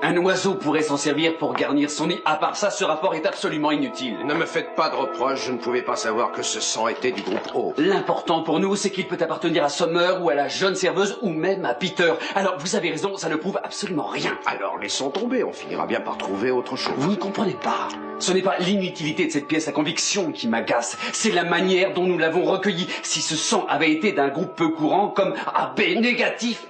Un oiseau pourrait s'en servir pour garnir son nid. À part ça, ce rapport est absolument inutile. Ne me faites pas de reproches, je ne pouvais pas savoir que ce sang était du groupe O. L'important pour nous, c'est qu'il peut appartenir à Summer ou à la jeune serveuse ou même à Peter. Alors, vous avez raison, ça ne prouve absolument rien. Alors laissons tomber, on finira bien par trouver autre chose. Vous ne comprenez pas. Ce n'est pas l'inutilité de cette pièce à conviction qui m'agace, c'est la manière dont nous l'avons recueilli. Si ce sang avait été d'un groupe peu courant, comme AB négatif,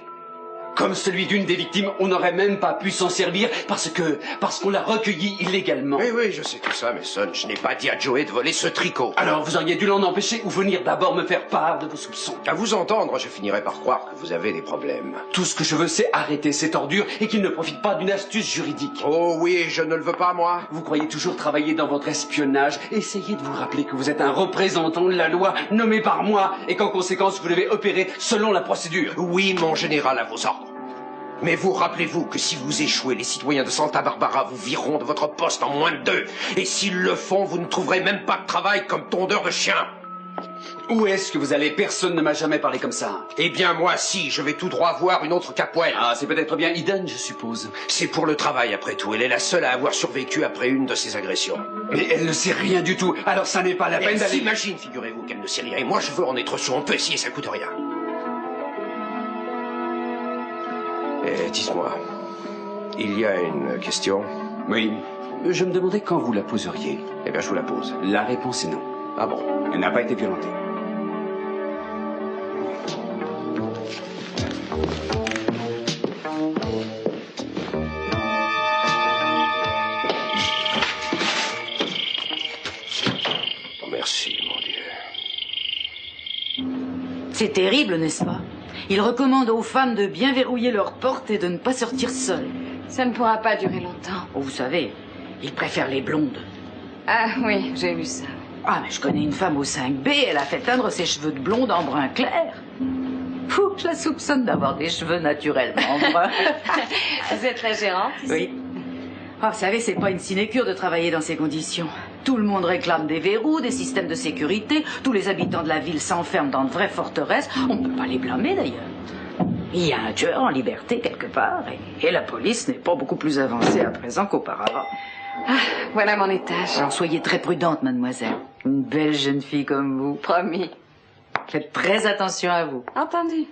comme celui d'une des victimes, on n'aurait même pas pu s'en servir parce qu'on l'a recueilli illégalement. Oui, je sais tout ça, mais Son, je n'ai pas dit à Joey de voler ce tricot. Alors vous auriez dû l'en empêcher ou venir d'abord me faire part de vos soupçons. À vous entendre, je finirai par croire que vous avez des problèmes. Tout ce que je veux, c'est arrêter cette ordure et qu'il ne profite pas d'une astuce juridique. Oh oui, je ne le veux pas, moi. Vous croyez toujours travailler dans votre espionnage. Essayez de vous rappeler que vous êtes un représentant de la loi nommé par moi et qu'en conséquence, vous devez opérer selon la procédure. Oui, mon général, à vos ordres. Mais vous rappelez-vous que si vous échouez, les citoyens de Santa Barbara vous vireront de votre poste en moins de 2. Et s'ils le font, vous ne trouverez même pas de travail comme tondeur de chien. Où est-ce que vous allez? Personne ne m'a jamais parlé comme ça. Eh bien, moi, si, je vais tout droit voir une autre Capwell. Ah, c'est peut-être bien Eden, je suppose. C'est pour le travail, après tout. Elle est la seule à avoir survécu après une de ces agressions. Mais elle ne sait rien du tout, alors ça n'est pas la peine Elle d'aller... s'imagine, figurez-vous, qu'elle ne sait rien. Et moi, je veux en être sûr. On peut essayer, ça coûte rien. Dites-moi, il y a une question? Oui. Je me demandais quand vous la poseriez. Eh bien, je vous la pose. La réponse est non. Ah bon? Elle n'a pas été violentée. Oh, merci, mon Dieu. C'est terrible, n'est-ce pas? Il recommande aux femmes de bien verrouiller leurs portes et de ne pas sortir seules. Ça ne pourra pas durer longtemps. Oh, vous savez, il préfère les blondes. Ah oui, j'ai lu ça. Ah, mais je connais une femme au 5B, elle a fait teindre ses cheveux de blonde en brun clair. Fou, je la soupçonne d'avoir des cheveux naturellement bruns. Vous êtes la gérante ici? Oui. Ah, vous savez, c'est pas une sinécure de travailler dans ces conditions. Tout le monde réclame des verrous, des systèmes de sécurité. Tous les habitants de la ville s'enferment dans de vraies forteresses. On ne peut pas les blâmer, d'ailleurs. Il y a un tueur en liberté quelque part, et la police n'est pas beaucoup plus avancée à présent qu'auparavant. Ah, voilà mon étage. Alors soyez très prudente, mademoiselle. Une belle jeune fille comme vous. Promis. Faites très attention à vous. Entendu.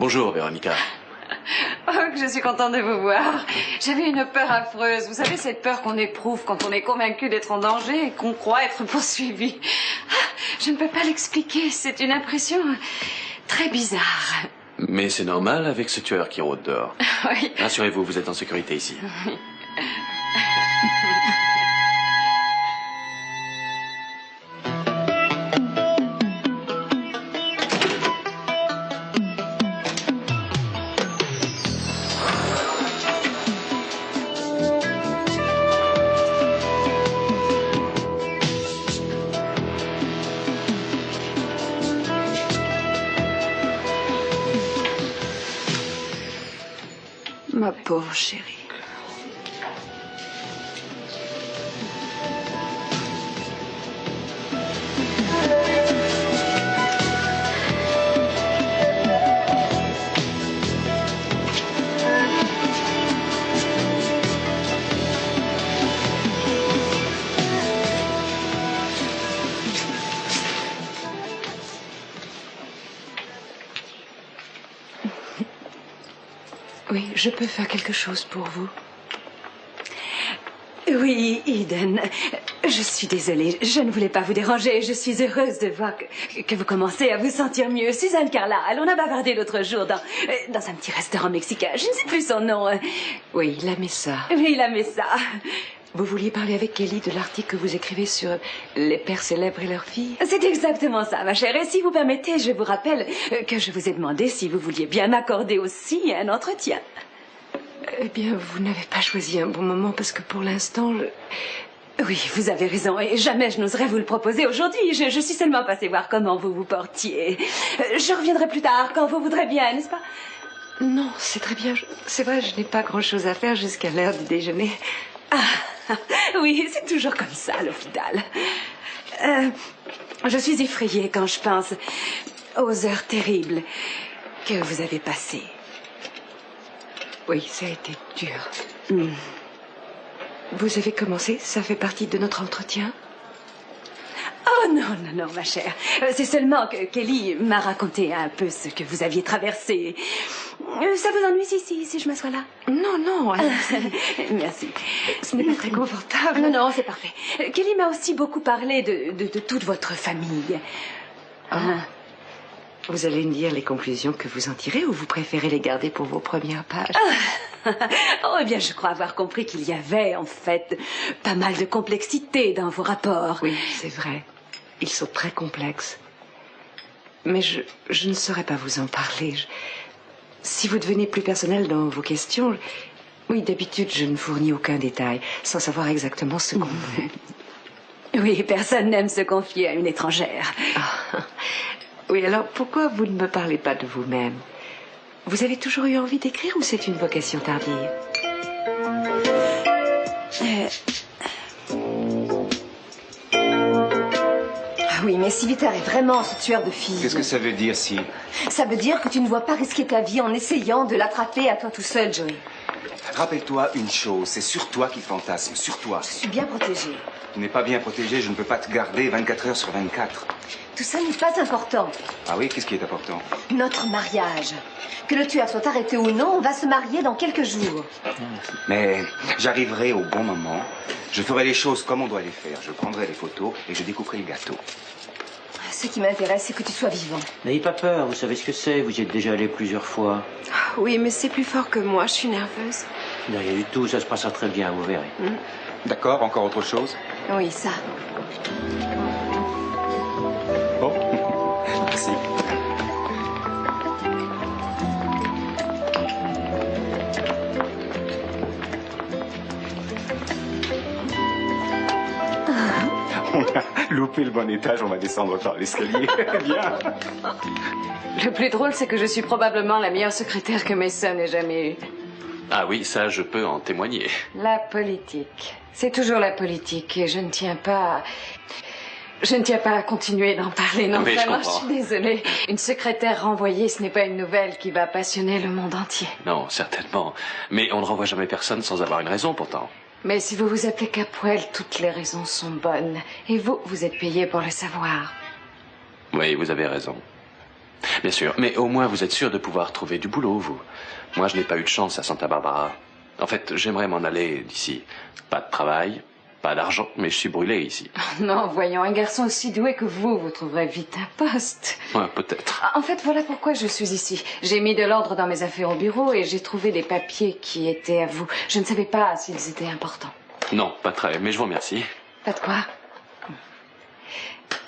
Bonjour, Véronica. Oh, que je suis contente de vous voir. J'avais une peur affreuse. Vous savez, cette peur qu'on éprouve quand on est convaincu d'être en danger et qu'on croit être poursuivi. Ah, je ne peux pas l'expliquer. C'est une impression très bizarre. Mais c'est normal avec ce tueur qui rôde dehors. Oui. Rassurez-vous, vous êtes en sécurité ici. Oui. Ma pauvre chérie. Oui, je peux faire quelque chose pour vous. Oui, Eden, je suis désolée, je ne voulais pas vous déranger. Je suis heureuse de voir que vous commencez à vous sentir mieux. Suzanne Carlyle, on a bavardé l'autre jour dans un petit restaurant mexicain. Je ne sais plus son nom. Oui, la Mesa. Oui, la Mesa. Vous vouliez parler avec Kelly de l'article que vous écrivez sur les pères célèbres et leurs filles? C'est exactement ça, ma chère. Et si vous permettez, je vous rappelle que je vous ai demandé si vous vouliez bien m'accorder aussi un entretien. Eh bien, vous n'avez pas choisi un bon moment parce que pour l'instant, Oui, vous avez raison. Et jamais je n'oserais vous le proposer aujourd'hui. Je suis seulement passée voir comment vous vous portiez. Je reviendrai plus tard quand vous voudrez bien, n'est-ce pas? Non, c'est très bien. C'est vrai, je n'ai pas grand-chose à faire jusqu'à l'heure du déjeuner. Ah, oui, c'est toujours comme ça, à l'hôpital. Je suis effrayée quand je pense aux heures terribles que vous avez passées. Oui, ça a été dur. Vous avez commencé? Ça fait partie de notre entretien? Oh non, non, non, ma chère. C'est seulement que Kelly m'a raconté un peu ce que vous aviez traversé. Ça vous ennuie si je m'assois là? Non, non. Merci. Ce n'est pas très confortable. Non, non, c'est parfait. Kelly m'a aussi beaucoup parlé de toute votre famille. Vous allez me dire les conclusions que vous en tirez ou vous préférez les garder pour vos premières pages? Oh, eh bien, je crois avoir compris qu'il y avait, en fait, pas mal de complexité dans vos rapports. Oui, c'est vrai. Ils sont très complexes. Mais je ne saurais pas vous en parler. Si vous devenez plus personnel dans vos questions... Oui, d'habitude, je ne fournis aucun détail, sans savoir exactement ce qu'on fait. Oui, personne n'aime se confier à une étrangère. Oui, alors pourquoi vous ne me parlez pas de vous-même? Vous avez toujours eu envie d'écrire ou c'est une vocation tardive? Oui, mais Siviter est vraiment ce tueur de filles. Qu'est-ce que ça veut dire, si? Ça veut dire que tu ne dois pas risquer ta vie en essayant de l'attraper à toi tout seul, Joey. Rappelle-toi une chose, c'est sur toi qu'il fantasme, sur toi. Je suis bien protégée. Tu n'es pas bien protégé, je ne peux pas te garder 24 heures sur 24. Tout ça n'est pas important. Ah oui, qu'est-ce qui est important? Notre mariage. Que le tueur soit arrêté ou non, on va se marier dans quelques jours. Mais j'arriverai au bon moment, je ferai les choses comme on doit les faire. Je prendrai les photos et je découperai le gâteau. Ce qui m'intéresse, c'est que tu sois vivant. N'ayez pas peur, vous savez ce que c'est, vous y êtes déjà allé plusieurs fois. Oui, mais c'est plus fort que moi, je suis nerveuse. Non, rien du tout, ça se passera très bien, vous verrez. D'accord, encore autre chose? Oui, ça. Bon, merci. On a loupé le bon étage, on va descendre par l'escalier. Bien. Le plus drôle, c'est que je suis probablement la meilleure secrétaire que Mason ait jamais eue. Ah oui, ça, je peux en témoigner. La politique. C'est toujours la politique et je ne tiens pas... Je ne tiens pas à continuer d'en parler, non, Mais vraiment, je suis désolée. Une secrétaire renvoyée, ce n'est pas une nouvelle qui va passionner le monde entier. Non, certainement. Mais on ne renvoie jamais personne sans avoir une raison, pourtant. Mais si vous vous appelez Capwell, toutes les raisons sont bonnes. Et vous, vous êtes payé pour le savoir. Oui, vous avez raison. Bien sûr, mais au moins vous êtes sûr de pouvoir trouver du boulot, vous. Moi, je n'ai pas eu de chance à Santa Barbara. En fait, j'aimerais m'en aller d'ici. Pas de travail, pas d'argent, mais je suis brûlé ici. Non, voyons, un garçon aussi doué que vous trouverez vite un poste. Ouais, peut-être. En fait, voilà pourquoi je suis ici. J'ai mis de l'ordre dans mes affaires au bureau et j'ai trouvé des papiers qui étaient à vous. Je ne savais pas s'ils étaient importants. Non, pas très, mais je vous remercie. Pas de quoi.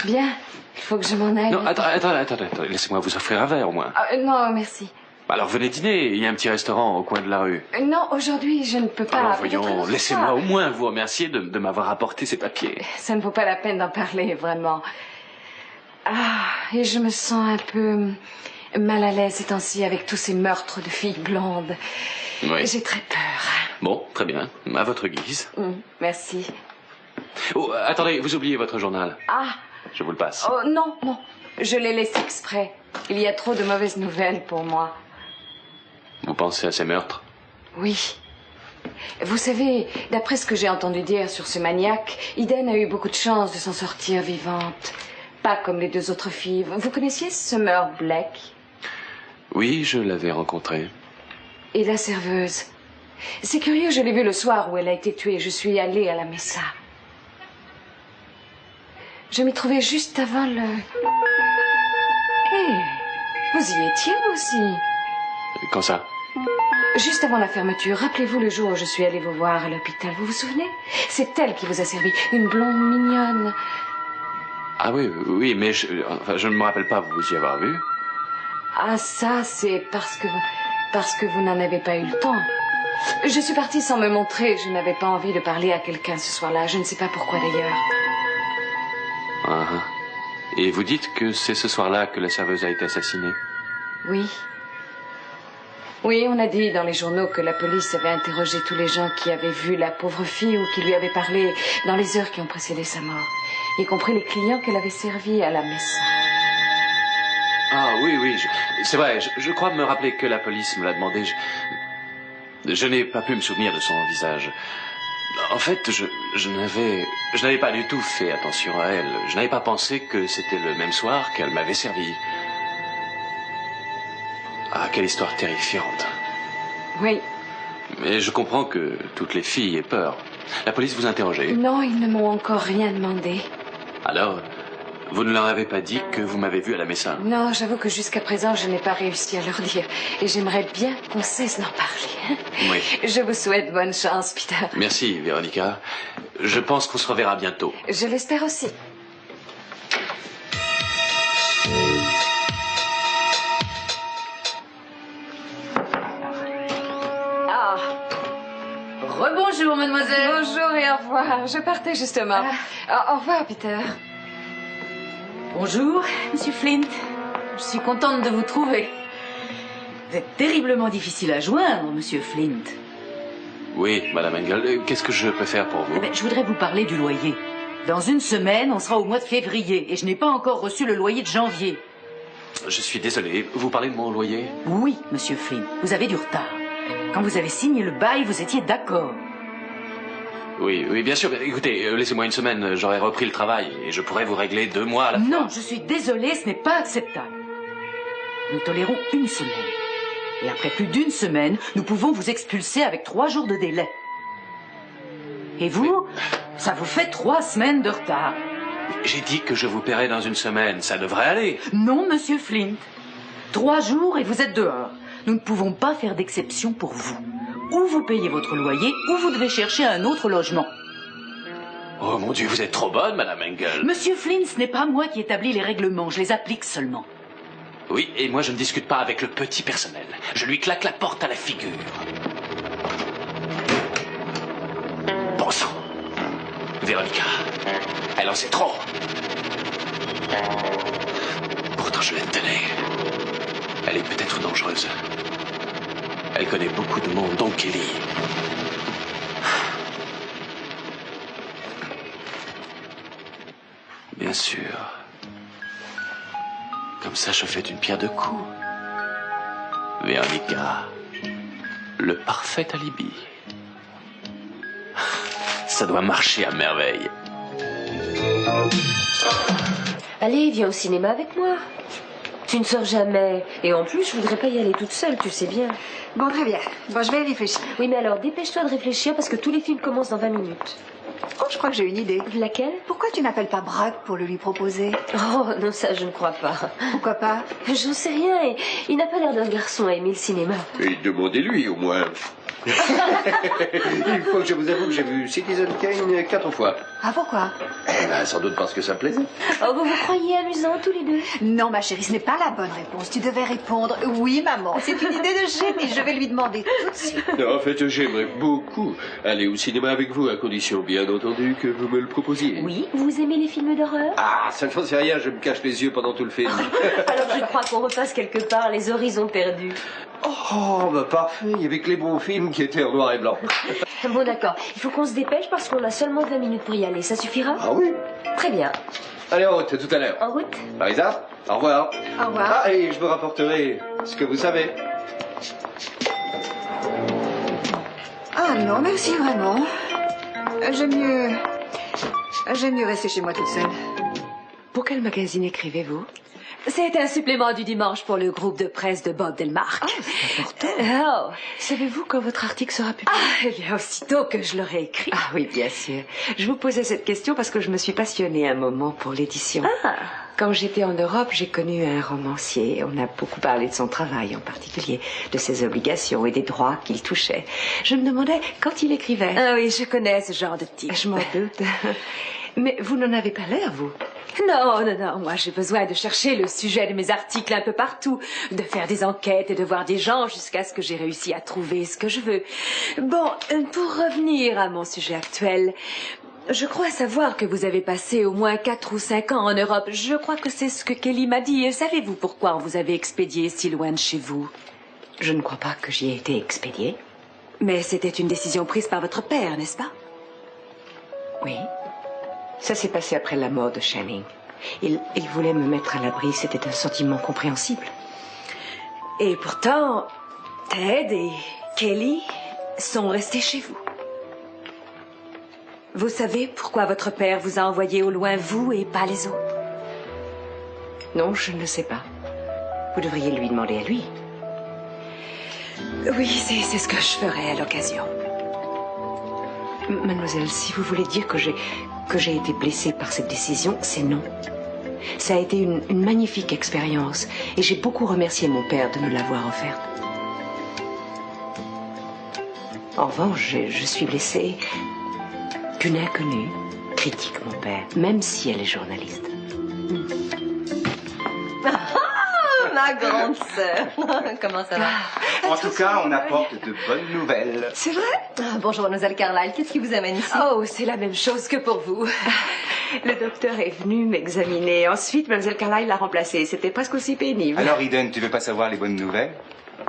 Bien, il faut que je m'en aille. Non, attendez, laissez-moi vous offrir un verre, au moins. Non, merci. Alors, venez dîner, il y a un petit restaurant au coin de la rue. Non, aujourd'hui, je ne peux pas. Alors, Peut-être un voyons, autre laissez-moi soir. au moins vous remercier de m'avoir apporté ces papiers. Ça ne vaut pas la peine d'en parler, vraiment. Et je me sens un peu mal à l'aise ces temps-ci avec tous ces meurtres de filles blondes. Oui. J'ai très peur. Bon, très bien, à votre guise. Merci. Oh, attendez, vous oubliez votre journal. Je vous le passe. Oh, non, non. Je l'ai laissé exprès. Il y a trop de mauvaises nouvelles pour moi. Vous pensez à ces meurtres? Oui. Vous savez, d'après ce que j'ai entendu dire sur ce maniaque, Eden a eu beaucoup de chance de s'en sortir vivante. Pas comme les deux autres filles. Vous connaissiez Summer Black? Oui, je l'avais rencontrée. Et la serveuse. C'est curieux, je l'ai vue le soir où elle a été tuée. Je suis allée à la Messa. Je m'y trouvais juste avant le... Hé, vous y étiez, vous aussi? Quand ça? Juste avant la fermeture, rappelez-vous le jour où je suis allée vous voir à l'hôpital, vous vous souvenez? C'est elle qui vous a servi, une blonde mignonne. Ah oui, oui, mais je ne me rappelle pas vous y avoir vu. Ah ça, c'est parce que vous n'en avez pas eu le temps. Je suis partie sans me montrer, je n'avais pas envie de parler à quelqu'un ce soir-là, je ne sais pas pourquoi d'ailleurs. Ah, ah. Et vous dites que c'est ce soir-là que la serveuse a été assassinée? Oui. Oui, on a dit dans les journaux que la police avait interrogé tous les gens qui avaient vu la pauvre fille ou qui lui avaient parlé dans les heures qui ont précédé sa mort, y compris les clients qu'elle avait servis à la messe. Ah oui, oui, c'est vrai, je crois me rappeler que la police me l'a demandé. Je n'ai pas pu me souvenir de son visage. En fait, je n'avais pas du tout fait attention à elle. Je n'avais pas pensé que c'était le même soir qu'elle m'avait servi. Ah, quelle histoire terrifiante. Oui. Mais je comprends que toutes les filles aient peur. La police vous interrogeait? Non, ils ne m'ont encore rien demandé. Alors, vous ne leur avez pas dit que vous m'avez vu à la Messa? Non, j'avoue que jusqu'à présent, je n'ai pas réussi à leur dire. Et j'aimerais bien qu'on cesse d'en parler. Oui. Je vous souhaite bonne chance, Peter. Merci, Véronica. Je pense qu'on se reverra bientôt. Je l'espère aussi. Ah. Rebonjour, mademoiselle. Bonjour et au revoir. Je partais justement. Au revoir, Peter. Bonjour, monsieur Flint. Je suis contente de vous trouver. Vous êtes terriblement difficile à joindre, monsieur Flint. Oui, madame Engel, qu'est-ce que je peux faire pour vous? Je voudrais vous parler du loyer. Dans une semaine, on sera au mois de février et je n'ai pas encore reçu le loyer de janvier. Je suis désolé, vous parlez de mon loyer? Oui, monsieur Flint, vous avez du retard. Quand vous avez signé le bail, vous étiez d'accord. Oui, oui, bien sûr. Écoutez, laissez-moi une semaine, j'aurai repris le travail et je pourrai vous régler 2 mois à la fois. Non, je suis désolée, ce n'est pas acceptable. Nous tolérons une semaine. Et après plus d'une semaine, nous pouvons vous expulser avec 3 jours de délai. Et vous, ça vous fait 3 semaines de retard. J'ai dit que je vous paierai dans une semaine, ça devrait aller. Non, monsieur Flint. 3 jours et vous êtes dehors. Nous ne pouvons pas faire d'exception pour vous. Ou vous payez votre loyer, ou vous devez chercher un autre logement. Oh mon Dieu, vous êtes trop bonne, madame Engel. Monsieur Flint, ce n'est pas moi qui établis les règlements, je les applique seulement. Oui, et moi je ne discute pas avec le petit personnel. Je lui claque la porte à la figure. Bon sang. Véronica, elle en sait trop. Pourtant je l'aime tenir. Elle est peut-être dangereuse. Elle connaît beaucoup de monde, dont Kelly. Bien sûr. Comme ça, je fais d'une pierre deux coups. Véronica, le parfait alibi. Ça doit marcher à merveille. Allez, viens au cinéma avec moi. Tu ne sors jamais. Et en plus, je voudrais pas y aller toute seule, tu sais bien. Bon, très bien. Bon, je vais y réfléchir. Oui, mais alors, dépêche-toi de réfléchir parce que tous les films commencent dans 20 minutes. Oh, je crois que j'ai une idée. Laquelle? Pourquoi tu n'appelles pas Bragg pour le lui proposer? Oh, non, ça, je ne crois pas. Pourquoi pas? J'en sais rien. Et il n'a pas l'air d'un garçon à aimer le cinéma. Et demandez-lui, au moins. Il faut que je vous avoue que j'ai vu Citizen Kane 4 fois. Ah, pourquoi? Eh ben, sans doute parce que ça plaisait. Oh, vous vous croyez amusants tous les deux? Non, ma chérie, ce n'est pas la bonne réponse. Tu devais répondre oui, maman. C'est une idée de génie. Je vais lui demander tout de suite. Non, en fait, j'aimerais beaucoup aller au cinéma avec vous, à condition, bien entendu, que vous me le proposiez. Oui, vous aimez les films d'horreur? Ah, ça ne fait rien, je me cache les yeux pendant tout le film. Alors je crois qu'on repasse quelque part les horizons perdus. Oh, bah parfait, il y avait que les bons films qui étaient en noir et blanc. Bon, d'accord. Il faut qu'on se dépêche parce qu'on a seulement 20 minutes pour y aller. Ça suffira? Ah oui? Très bien. Allez, en route, à tout à l'heure. En route? Marisa, au revoir. Au revoir. Ah, et je vous rapporterai ce que vous savez. Ah non, merci vraiment. J'aime mieux rester chez moi toute seule. Pour quel magazine écrivez-vous? C'est un supplément du dimanche pour le groupe de presse de Bob Delmark. Ah, c'est important. Oh. Savez-vous quand votre article sera publié? Ah, eh bien, aussitôt que je l'aurai écrit. Ah oui, bien sûr. Je vous posais cette question parce que je me suis passionnée un moment pour l'édition. Ah. Quand j'étais en Europe, j'ai connu un romancier. On a beaucoup parlé de son travail, en particulier de ses obligations et des droits qu'il touchait. Je me demandais quand il écrivait. Ah oui, je connais ce genre de type. Je m'en doute. Mais vous n'en avez pas l'air, vous. Non, non, non, moi j'ai besoin de chercher le sujet de mes articles un peu partout, de faire des enquêtes et de voir des gens jusqu'à ce que j'ai réussi à trouver ce que je veux. Bon, pour revenir à mon sujet actuel, je crois savoir que vous avez passé au moins 4 ou 5 ans en Europe. Je crois que c'est ce que Kelly m'a dit. Et savez-vous pourquoi on vous avait expédié si loin de chez vous? Je ne crois pas que j'y ai été expédiée. Mais c'était une décision prise par votre père, n'est-ce pas? Oui. Ça s'est passé après la mort de Channing. Il voulait me mettre à l'abri. C'était un sentiment compréhensible. Et pourtant, Ted et Kelly sont restés chez vous. Vous savez pourquoi votre père vous a envoyé au loin, vous et pas les autres? Non, je ne le sais pas. Vous devriez lui demander à lui. Oui, c'est ce que je ferai à l'occasion. Mademoiselle, si vous voulez dire que j'ai été blessée par cette décision, c'est non. Ça a été une magnifique expérience et j'ai beaucoup remercié mon père de me l'avoir offerte. En revanche, je suis blessée qu'une inconnue critique mon père, même si elle est journaliste. Ma grande sœur. Comment ça va? En tout cas, on apporte de bonnes nouvelles. C'est vrai? Bonjour, mademoiselle Carlyle. Qu'est-ce qui vous amène ici? Oh, c'est la même chose que pour vous. Le docteur est venu m'examiner. Ensuite, mademoiselle Carlyle l'a remplacé. C'était presque aussi pénible. Alors, Eden, tu veux pas savoir les bonnes nouvelles?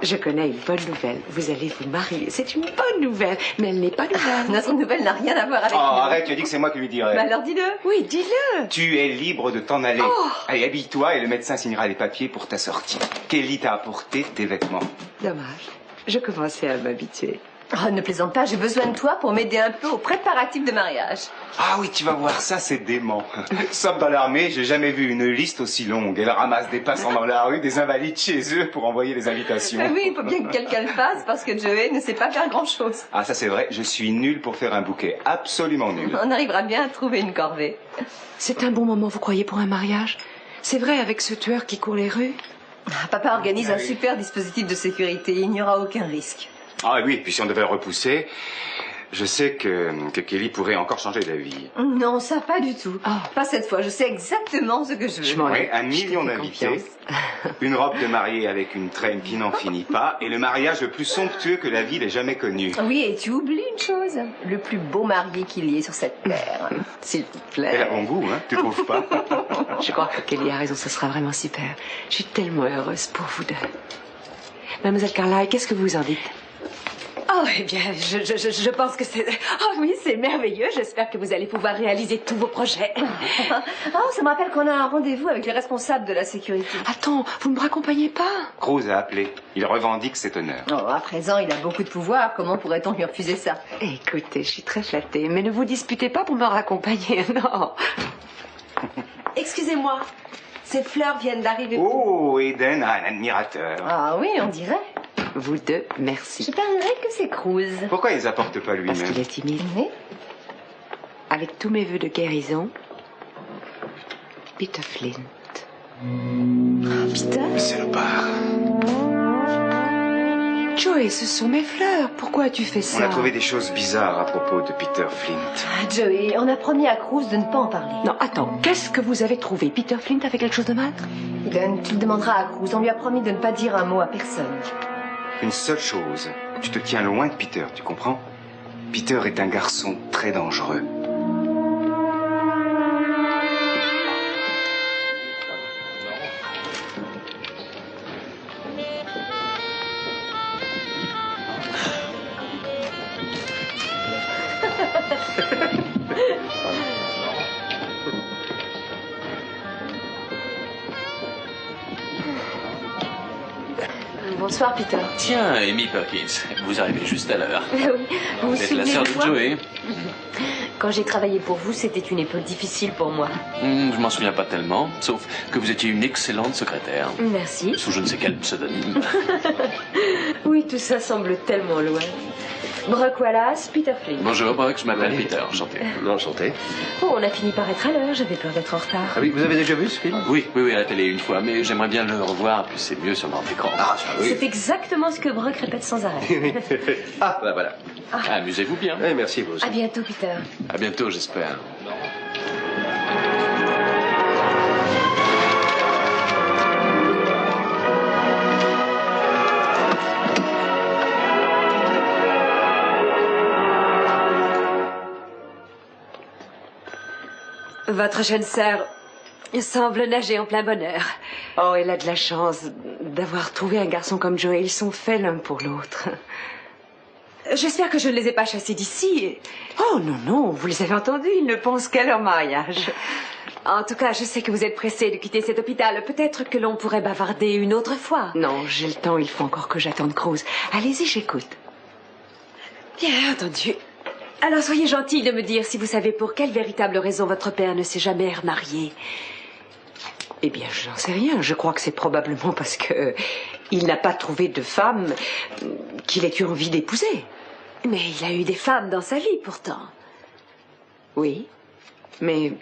Je connais une bonne nouvelle. Vous allez vous marier. C'est une bonne nouvelle, mais elle n'est pas nouvelle. Notre nouvelle n'a rien à voir avec Oh, nous. arrête, tu as dit que c'est moi qui lui dirais. Bah alors dis-le. Oui, dis-le. Tu es libre de t'en aller. Allez, habille-toi et le médecin signera les papiers pour ta sortie. Kelly t'a apporté tes vêtements. Dommage. Je commençais à m'habituer. Oh, ne plaisante pas, j'ai besoin de toi pour m'aider un peu aux préparatifs de mariage. Ah oui, tu vas voir ça, c'est dément. Sauf dans l'armée, j'ai jamais vu une liste aussi longue. Elle ramasse des passants dans la rue, des invalides chez eux pour envoyer les invitations. Oui, il faut bien que quelqu'un le fasse parce que Joey ne sait pas faire grand-chose. Ah, ça c'est vrai, je suis nul pour faire un bouquet. Absolument nul. On arrivera bien à trouver une corvée. C'est un bon moment, vous croyez, pour un mariage? C'est vrai, avec ce tueur qui court les rues? Papa organise un super dispositif de sécurité. Il n'y aura aucun risque. Ah oui, puis si on devait le repousser, je sais que Kelly pourrait encore changer d'avis. Non, ça pas du tout. Pas cette fois, je sais exactement ce que je veux. Oui, 1 million d'invités, une robe de mariée avec une traîne qui n'en finit pas, et le mariage le plus somptueux que la ville ait jamais connu. Oui, et tu oublies une chose, le plus beau marié qu'il y ait sur cette terre. S'il vous plaît. Elle a bon goût, hein, tu trouves pas? Je crois que Kelly a raison, ce sera vraiment super. Je suis tellement heureuse pour vous deux. Mademoiselle Carlyle, qu'est-ce que vous en dites? Oh, eh bien, je pense que c'est... Oh oui, c'est merveilleux. J'espère que vous allez pouvoir réaliser tous vos projets. Oh, ça me rappelle qu'on a un rendez-vous avec les responsables de la sécurité. Attends, vous ne me raccompagnez pas? Cruz a appelé. Il revendique cet honneur. Oh, à présent, il a beaucoup de pouvoir. Comment pourrait-on lui refuser ça? Écoutez, je suis très flattée, mais ne vous disputez pas pour me raccompagner, non. Excusez-moi, ces fleurs viennent d'arriver. Oh, Eden a un admirateur. Ah oui, on dirait. Vous deux, merci. Je parierais que c'est Cruz. Pourquoi il les apporte pas lui-même? Parce qu'il est timide. Oui. Avec tous mes vœux de guérison, Peter Flint. Peter? Salopard. Joey, ce sont mes fleurs. Pourquoi as-tu fait ça? On a trouvé des choses bizarres à propos de Peter Flint. Ah, Joey, on a promis à Cruz de ne pas en parler. Non, attends, qu'est-ce que vous avez trouvé? Peter Flint a fait quelque chose de mal? Eden, tu le demanderas à Cruz. On lui a promis de ne pas dire un mot à personne. Une seule chose, tu te tiens loin de Peter, tu comprends? Peter est un garçon très dangereux. Bonsoir, Peter. Tiens, Amy Perkins, vous arrivez juste à l'heure. Oui, vous vous Vous êtes la souvenez sœur de de moi? Joey. Quand j'ai travaillé pour vous, c'était une époque difficile pour moi. Je m'en souviens pas tellement, sauf que vous étiez une excellente secrétaire. Merci. Sous je ne sais quel pseudonyme. Oui, tout ça semble tellement loin. Brock Wallace, Peter Flynn. Bonjour, Brock, je m'appelle Peter, enchanté. Enchanté. Oh, on a fini par être à l'heure, j'avais peur d'être en retard. Ah oui, vous avez déjà vu ce film? Oui, à la télé une fois, mais j'aimerais bien le revoir, puis c'est mieux sur grand écran. Ah, ça oui. C'est exactement ce que Brock répète sans arrêt. Ah, bah voilà. Amusez-vous bien. Oui, merci, vous aussi. À bientôt, Peter. À bientôt, j'espère. Votre jeune sœur semble nager en plein bonheur. Oh, elle a de la chance d'avoir trouvé un garçon comme Joe. Ils sont faits l'un pour l'autre. J'espère que je ne les ai pas chassés d'ici. Oh non, non, vous les avez entendus. Ils ne pensent qu'à leur mariage. En tout cas, je sais que vous êtes pressé de quitter cet hôpital. Peut-être que l'on pourrait bavarder une autre fois. Non, j'ai le temps. Il faut encore que j'attende Cruz. Allez-y, j'écoute. Bien entendu. Alors soyez gentil de me dire si vous savez pour quelle véritable raison votre père ne s'est jamais remarié. Eh bien, je n'en sais rien. Je crois que c'est probablement parce que il n'a pas trouvé de femme qu'il ait eu envie d'épouser. Mais il a eu des femmes dans sa vie, pourtant. Oui, mais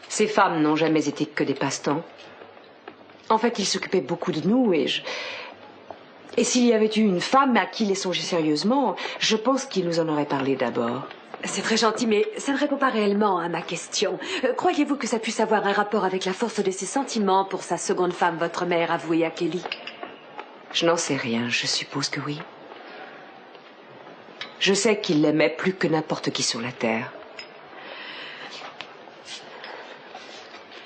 ces femmes n'ont jamais été que des passe-temps. En fait, il s'occupait beaucoup de nous et s'il y avait eu une femme à qui il songeait sérieusement, je pense qu'il nous en aurait parlé d'abord. C'est très gentil, mais ça ne répond pas réellement à ma question. Croyez-vous que ça puisse avoir un rapport avec la force de ses sentiments pour sa seconde femme, votre mère avouée à Kelly? Je n'en sais rien, je suppose que oui. Je sais qu'il l'aimait plus que n'importe qui sur la terre.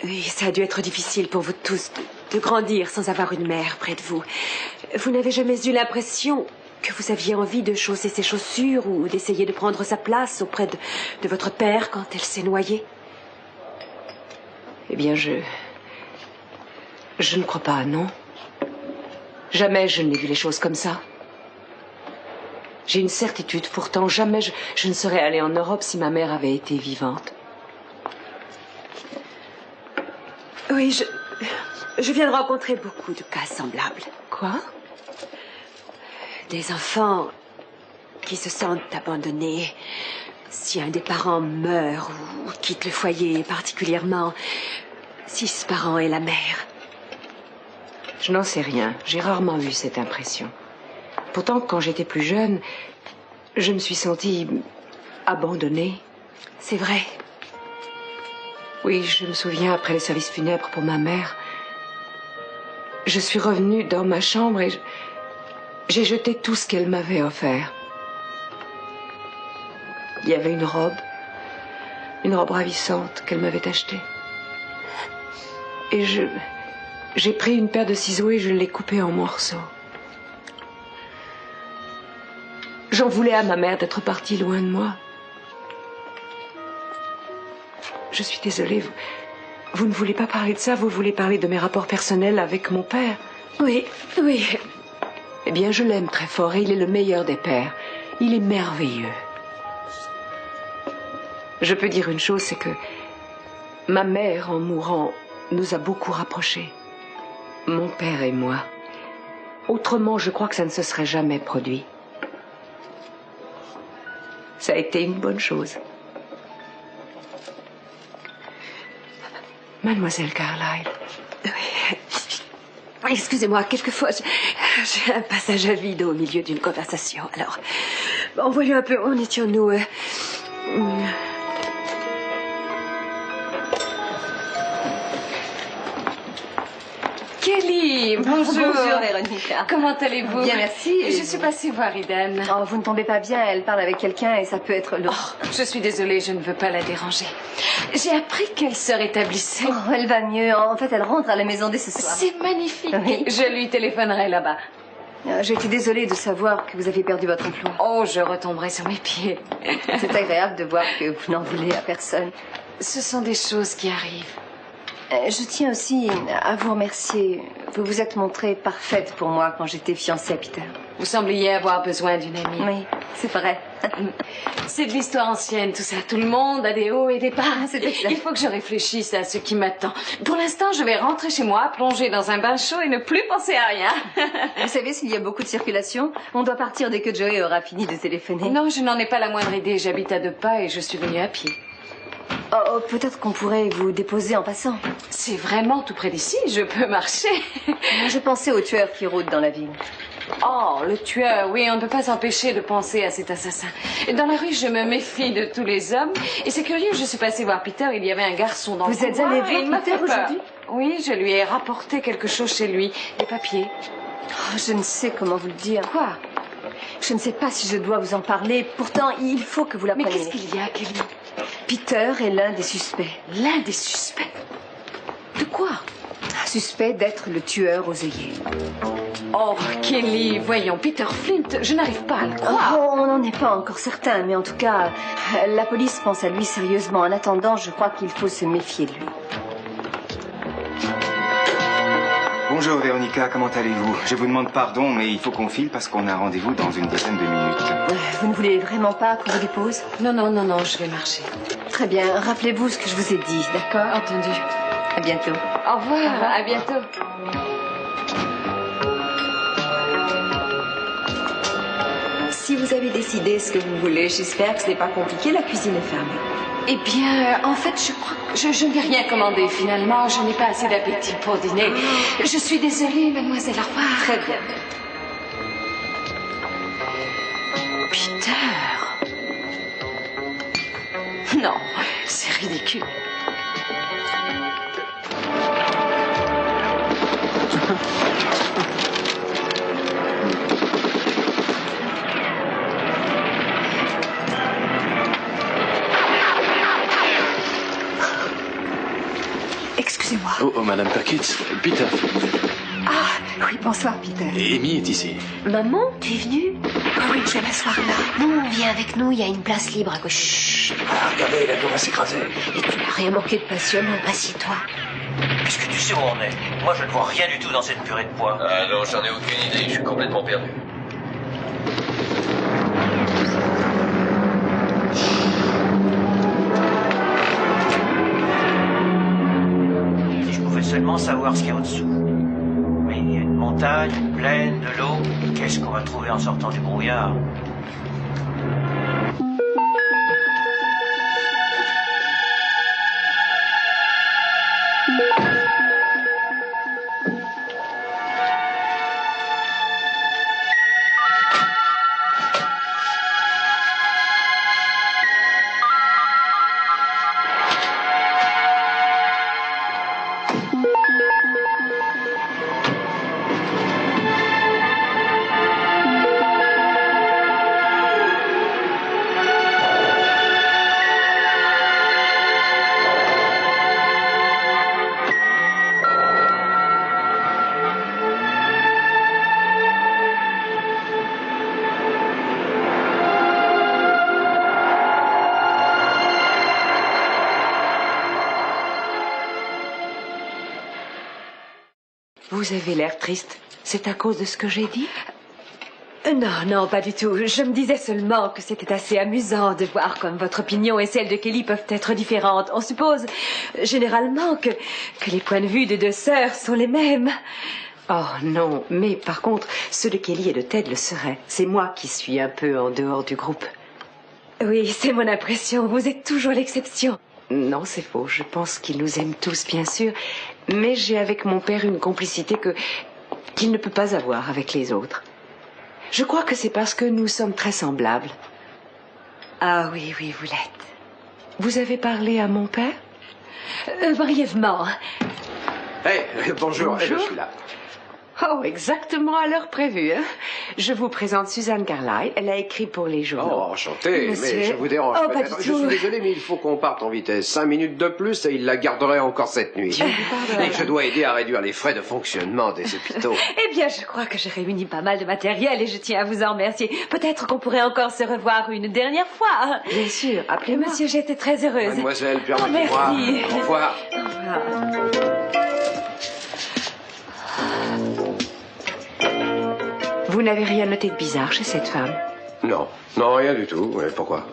Oui, ça a dû être difficile pour vous tous de grandir sans avoir une mère près de vous. Vous n'avez jamais eu l'impression que vous aviez envie de chausser ses chaussures ou d'essayer de prendre sa place auprès de votre père quand elle s'est noyée? Eh bien, je ne crois pas, non. Jamais je n'ai vu les choses comme ça. J'ai une certitude, pourtant, jamais je ne serais allée en Europe si ma mère avait été vivante. Oui, je viens de rencontrer beaucoup de cas semblables. Quoi? Des enfants qui se sentent abandonnés. Si un des parents meurt ou quitte le foyer, particulièrement si ce parent est la mère. Je n'en sais rien. J'ai rarement eu cette impression. Pourtant, quand j'étais plus jeune, je me suis sentie abandonnée. C'est vrai. Oui, je me souviens, après le service funèbre pour ma mère, je suis revenue dans ma chambre et j'ai jeté tout ce qu'elle m'avait offert. Il y avait une robe ravissante qu'elle m'avait achetée. Et j'ai pris une paire de ciseaux et je l'ai coupée en morceaux. J'en voulais à ma mère d'être partie loin de moi. Je suis désolée, vous ne voulez pas parler de ça, vous voulez parler de mes rapports personnels avec mon père? Oui, oui. Eh bien, je l'aime très fort et il est le meilleur des pères. Il est merveilleux. Je peux dire une chose, c'est que ma mère, en mourant, nous a beaucoup rapprochés. Mon père et moi. Autrement, je crois que ça ne se serait jamais produit. Ça a été une bonne chose. Mademoiselle Carlyle. Oui. Excusez-moi, quelquefois, j'ai un passage à vide au milieu d'une conversation. Alors, voyons un peu, où en étions-nous Kelly, bonjour. Bonjour, Véronica. Comment allez-vous? Bien, merci. Je suis passée voir Eden. Oh, vous ne tombez pas bien, elle parle avec quelqu'un et ça peut être lourd. Oh, je suis désolée, je ne veux pas la déranger. J'ai appris qu'elle se rétablissait. Oh, elle va mieux. En fait, elle rentre à la maison dès ce soir. C'est magnifique. Oui. Je lui téléphonerai là-bas. J'ai été désolée de savoir que vous aviez perdu votre emploi. Oh, je retomberai sur mes pieds. C'est agréable de voir que vous n'en voulez à personne. Ce sont des choses qui arrivent. Je tiens aussi à vous remercier. Vous vous êtes montrée parfaite pour moi quand j'étais fiancée à Peter. Vous sembliez avoir besoin d'une amie. Oui, c'est vrai. C'est de l'histoire ancienne, tout ça. Tout le monde a des hauts et des bas. C'est exact. Il faut que je réfléchisse à ce qui m'attend. Pour l'instant, je vais rentrer chez moi, plonger dans un bain chaud et ne plus penser à rien. Vous savez, s'il y a beaucoup de circulation, on doit partir dès que Joey aura fini de téléphoner. Non, je n'en ai pas la moindre idée. J'habite à 2 pas et je suis venue à pied. Oh, peut-être qu'on pourrait vous déposer en passant. C'est vraiment tout près d'ici. Je peux marcher. Je pensais aux tueurs qui rôdent dans la ville. Oh, le tueur, oui, on ne peut pas s'empêcher de penser à cet assassin. Dans la rue, je me méfie de tous les hommes. Et c'est curieux, je suis passée voir Peter, il y avait un garçon dans le couloir. Vous êtes allée et il voir m'a fait Peter peur. aujourd'hui? Oui, je lui ai rapporté quelque chose chez lui, des papiers. Oh, je ne sais comment vous le dire. Quoi? Je ne sais pas si je dois vous en parler. Pourtant, il faut que vous Mais l'appreniez. qu'est-ce qu'il y a, Kelly? Peter est l'un des suspects. L'un des suspects? De quoi? Suspect d'être le tueur aux œillets. Oh, Kelly, voyons, Peter Flint, je n'arrive pas à le croire. Oh, on n'en est pas encore certain, mais en tout cas, la police pense à lui sérieusement. En attendant, je crois qu'il faut se méfier de lui. Bonjour Véronica, comment allez-vous? Je vous demande pardon, mais il faut qu'on file parce qu'on a rendez-vous dans une dizaine de minutes. Vous ne voulez vraiment pas qu'on vous dépose? Non, non, non, non, je vais marcher. Très bien, rappelez-vous ce que je vous ai dit, d'accord? Entendu. À bientôt. Au revoir, à bientôt. Si vous avez décidé ce que vous voulez, j'espère que ce n'est pas compliqué, la cuisine est fermée. Eh bien, en fait, je crois que je n'ai rien commandé finalement. Je n'ai pas assez d'appétit pour dîner. Je suis désolée, mademoiselle. Au revoir. Très bien. Peter. Non, c'est ridicule. Excusez-moi. Oh, Madame Perkins, Peter. Ah, oui, bonsoir, Peter. Amy est ici. Maman, tu es venue? Oui, je vais m'asseoir là. Non, viens avec nous, il y a une place libre à gauche. Chut, regardez, la tour va s'écraser. Et tu n'as rien manqué de passionnant, assieds-toi. Est-ce que tu sais où on est? Moi, je ne vois rien du tout dans cette purée de pois. Ah non, j'en ai aucune idée, je suis complètement perdu. Si je pouvais seulement savoir ce qu'il y a au-dessous. Mais il y a une montagne, une plaine, de l'eau. Qu'est-ce qu'on va trouver en sortant du brouillard? Vous avez l'air triste. C'est à cause de ce que j'ai dit? Non, non, pas du tout. Je me disais seulement que c'était assez amusant de voir comme votre opinion et celle de Kelly peuvent être différentes. On suppose généralement que les points de vue de deux sœurs sont les mêmes. Oh non, mais par contre, ceux de Kelly et de Ted le seraient. C'est moi qui suis un peu en dehors du groupe. Oui, c'est mon impression. Vous êtes toujours l'exception. Non, c'est faux. Je pense qu'ils nous aiment tous, bien sûr. Mais j'ai avec mon père une complicité qu'il ne peut pas avoir avec les autres. Je crois que c'est parce que nous sommes très semblables. Ah oui, oui, vous l'êtes. Vous avez parlé à mon père? Brièvement. Bonjour, je suis là. Oh, exactement à l'heure prévue. Hein. Je vous présente Suzanne Carlyle. Elle a écrit pour les journaux. Oh, enchanté, Monsieur... mais je vous dérange Oh, pas peut-être. du Je tout. suis désolé, mais il faut qu'on parte en vitesse. 5 minutes de plus et il la garderait encore cette nuit. Dieu vous pardonne. Et je dois aider à réduire les frais de fonctionnement des hôpitaux. Eh bien, je crois que j'ai réuni pas mal de matériel et je tiens à vous en remercier. Peut-être qu'on pourrait encore se revoir une dernière fois. Hein. Bien sûr, appelez-moi. Monsieur, j'étais très heureuse. Mademoiselle, Oh, permettez-moi. merci. Au revoir. Au revoir. Vous n'avez rien noté de bizarre chez cette femme? Non, non, rien du tout. Mais pourquoi?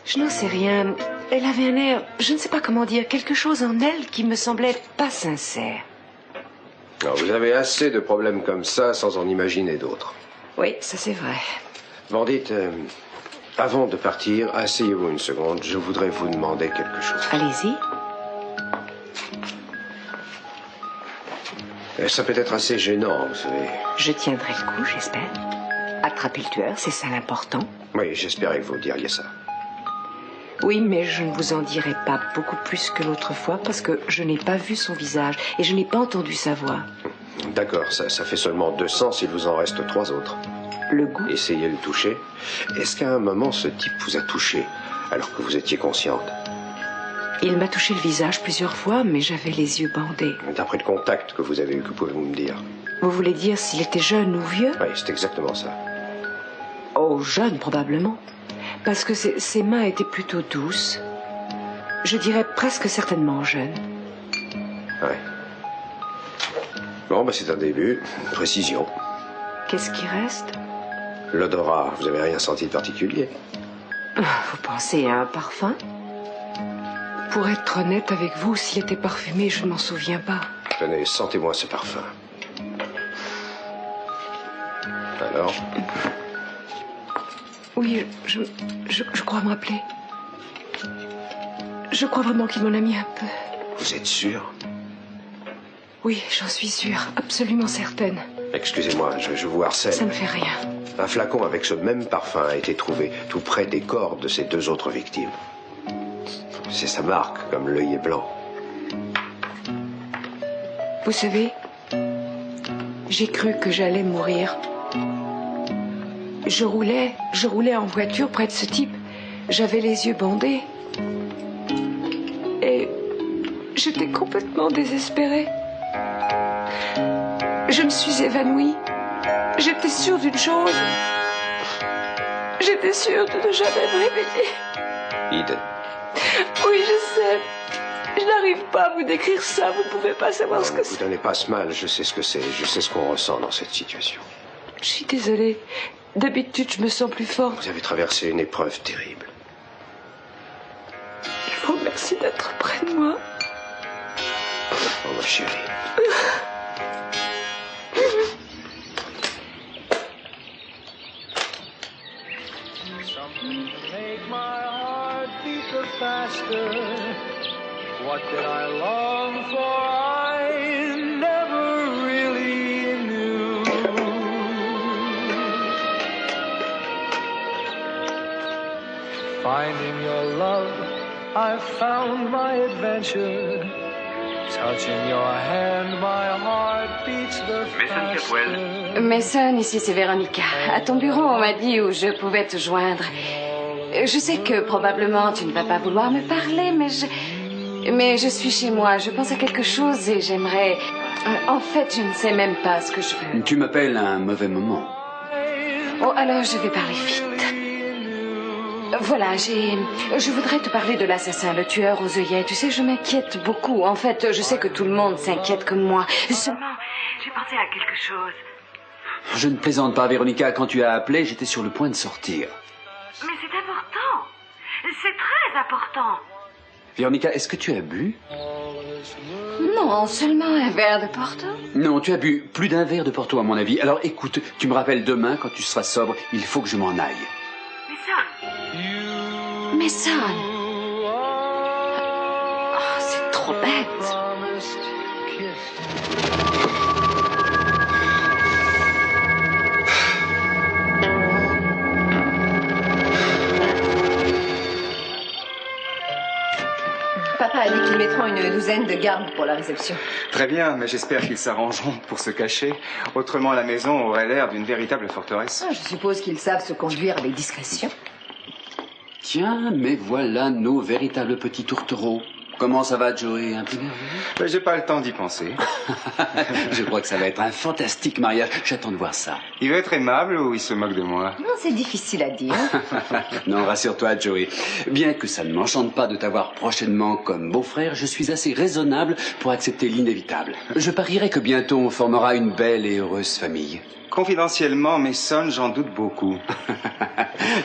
Je n'en sais rien. Elle avait un air, je ne sais pas comment dire, quelque chose en elle qui me semblait pas sincère. Alors, vous avez assez de problèmes comme ça sans en imaginer d'autres. Oui, ça c'est vrai. Bon, dites, avant de partir, asseyez-vous une seconde. Je voudrais vous demander quelque chose. Allez-y. Ça peut être assez gênant, vous savez. Je tiendrai le coup, j'espère. Attraper le tueur, c'est ça l'important. Oui, j'espérais que vous diriez ça. Oui, mais je ne vous en dirai pas beaucoup plus que l'autre fois parce que je n'ai pas vu son visage et je n'ai pas entendu sa voix. D'accord, ça fait seulement 2 sens, il vous en reste 3 autres. Le goût. Essayez de le toucher. Est-ce qu'à un moment, ce type vous a touché alors que vous étiez consciente? Il m'a touché le visage plusieurs fois, mais j'avais les yeux bandés. D'après le contact que vous avez eu, que pouvez-vous me dire? Vous voulez dire s'il était jeune ou vieux? Oui, c'est exactement ça. Oh, jeune probablement. Parce que ses mains étaient plutôt douces. Je dirais presque certainement jeune. Oui. Bon, c'est un début. Une précision. Qu'est-ce qui reste? L'odorat, vous avez rien senti de particulier? Vous pensez à un parfum? Pour être honnête avec vous, s'il était parfumé, je ne m'en souviens pas. Tenez, sentez-moi ce parfum. Alors? Oui, je crois me rappeler. Je crois vraiment qu'il m'en a mis un peu. Vous êtes sûr? Oui, j'en suis sûre, absolument certaine. Excusez-moi, je vous harcèle. Ça ne fait rien. Un flacon avec ce même parfum a été trouvé tout près des corps de ces 2 autres victimes. C'est sa marque, comme l'œil est blanc. Vous savez, j'ai cru que j'allais mourir. Je roulais en voiture près de ce type. J'avais les yeux bandés. Et j'étais complètement désespérée. Je me suis évanouie. J'étais sûre d'une chose. J'étais sûre de ne jamais me réveiller. Eden. Oui, je sais. Je n'arrive pas à vous décrire ça. Vous ne pouvez pas savoir ce que c'est. Ne vous donnez pas ce mal. Je sais ce que c'est. Je sais ce qu'on ressent dans cette situation. Je suis désolée. D'habitude, je me sens plus forte. Vous avez traversé une épreuve terrible. Je vous remercie d'être près de moi. Oh, ma chérie. What did I long for? I never really knew. Finding your love, I found my adventure. Touching your hand, my heart beats the faster. Mason, ici c'est Véronica. À ton bureau, on m'a dit où je pouvais te joindre. Je sais que probablement tu ne vas pas vouloir me parler, mais je suis chez moi. Je pense à quelque chose et j'aimerais... En fait, je ne sais même pas ce que je veux. Tu m'appelles à un mauvais moment. Oh, alors je vais parler vite. Voilà, je voudrais te parler de l'assassin, le tueur aux œillets. Tu sais, je m'inquiète beaucoup. En fait, je sais que tout le monde s'inquiète comme moi. Seulement, j'ai pensé à quelque chose. Je ne plaisante pas, Véronica. Quand tu as appelé, j'étais sur le point de sortir. Mais c'est important. C'est très important. Véronica, est-ce que tu as bu? Non, seulement un verre de Porto. Non, tu as bu plus d'un verre de Porto, à mon avis. Alors écoute, tu me rappelles demain, quand tu seras sobre, il faut que je m'en aille. Mason. Oh, c'est trop bête. Papa a dit qu'ils mettront une une douzaine de gardes pour la réception. Très bien, mais j'espère qu'ils s'arrangeront pour se cacher. Autrement, la maison aurait l'air d'une véritable forteresse. Je suppose qu'ils savent se conduire avec discrétion. Tiens, mais voilà nos véritables petits tourtereaux. Comment ça va, Joey? Un peu nerveux? J'ai pas le temps d'y penser. Je crois que ça va être un fantastique mariage. J'attends de voir ça. Il va être aimable ou il se moque de moi? Non, c'est difficile à dire. Non, rassure-toi, Joey. Bien que ça ne m'enchante pas de t'avoir prochainement comme beau-frère, je suis assez raisonnable pour accepter l'inévitable. Je parierais que bientôt on formera une belle et heureuse famille. Confidentiellement, Mason, j'en doute beaucoup.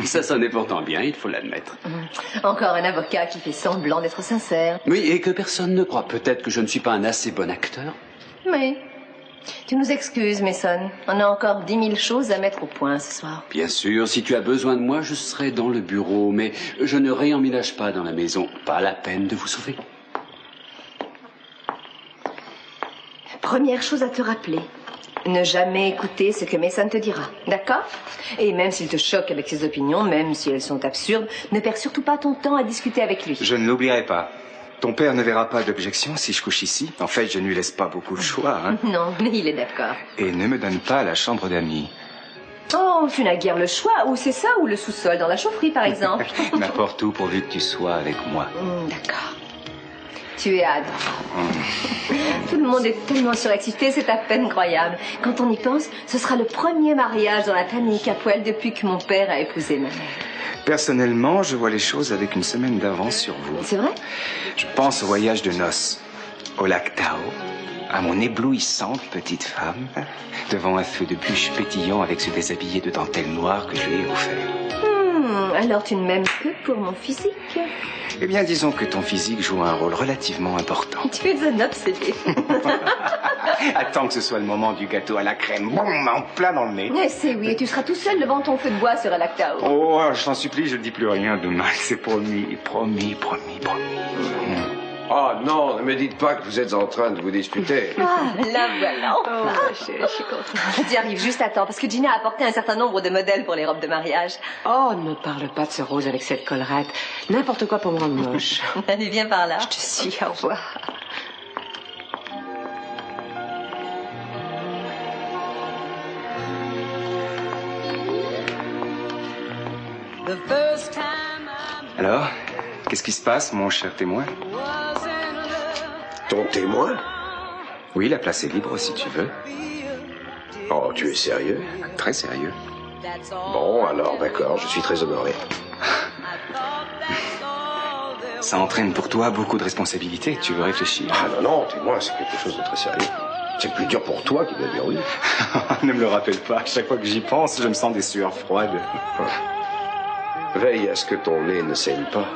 Ça sonnait pourtant bien, il faut l'admettre. Encore un avocat qui fait semblant d'être sincère. Oui, et que personne ne croit. Peut-être que je ne suis pas un assez bon acteur. Oui. Tu nous excuses, Mason. On a encore 10 000 choses à mettre au point ce soir. Bien sûr, si tu as besoin de moi, je serai dans le bureau, mais je ne réemménage pas dans la maison. Pas la peine de vous sauver. Première chose à te rappeler. Ne jamais écouter ce que Mason te dira, d'accord? Et même s'il te choque avec ses opinions, même si elles sont absurdes, ne perds surtout pas ton temps à discuter avec lui. Je ne l'oublierai pas. Ton père ne verra pas d'objection si je couche ici. En fait, je ne lui laisse pas beaucoup de choix. Hein. Non, mais il est d'accord. Et ne me donne pas la chambre d'amis. Oh, tu n'as guère le choix. Ou c'est ça, ou le sous-sol dans la chaufferie, par exemple. N'importe où pourvu que tu sois avec moi. D'accord. Tu es adorable. Tout le monde est tellement surexcité, c'est à peine croyable. Quand on y pense, ce sera le premier mariage dans la famille Capwell depuis que mon père a épousé ma mère. Personnellement, je vois les choses avec une semaine d'avance sur vous. C'est vrai? Je pense au voyage de noces, au lac Tao, à mon éblouissante petite femme, devant un feu de bûche pétillant avec ce déshabillé de dentelle noire que je lui ai offert. Alors tu ne m'aimes que pour mon physique? Eh bien, disons que ton physique joue un rôle relativement important. Tu es un obsédé. Attends que ce soit le moment du gâteau à la crème. Boum, en plein dans le nez. C'est oui, et tu seras tout seul devant ton feu de bois sur un lac Tao. Oh, je t'en supplie, je ne dis plus rien demain. C'est promis, promis, promis, promis. Oh non, ne me dites pas que vous êtes en train de vous disputer. Ah, là voilà. Je suis contente. Tu arrives juste à temps, parce que Gina a apporté un certain nombre de modèles pour les robes de mariage. Oh, ne me parle pas de ce rose avec cette collerette. N'importe quoi pour me rendre moche. Allez, viens par là. Je te suis, au revoir. Alors, qu'est-ce qui se passe, mon cher témoin? Ton témoin? Oui, la place est libre si tu veux. Oh, tu es sérieux? Très sérieux. Bon, alors, d'accord, je suis très honoré. Ça entraîne pour toi beaucoup de responsabilités. Tu veux réfléchir? Ah non, non, témoin, c'est quelque chose de très sérieux. C'est plus dur pour toi qui dois dire oui. Ne me le rappelle pas. Chaque fois que j'y pense, je me sens des sueurs froides. Veille à ce que ton nez ne saigne pas.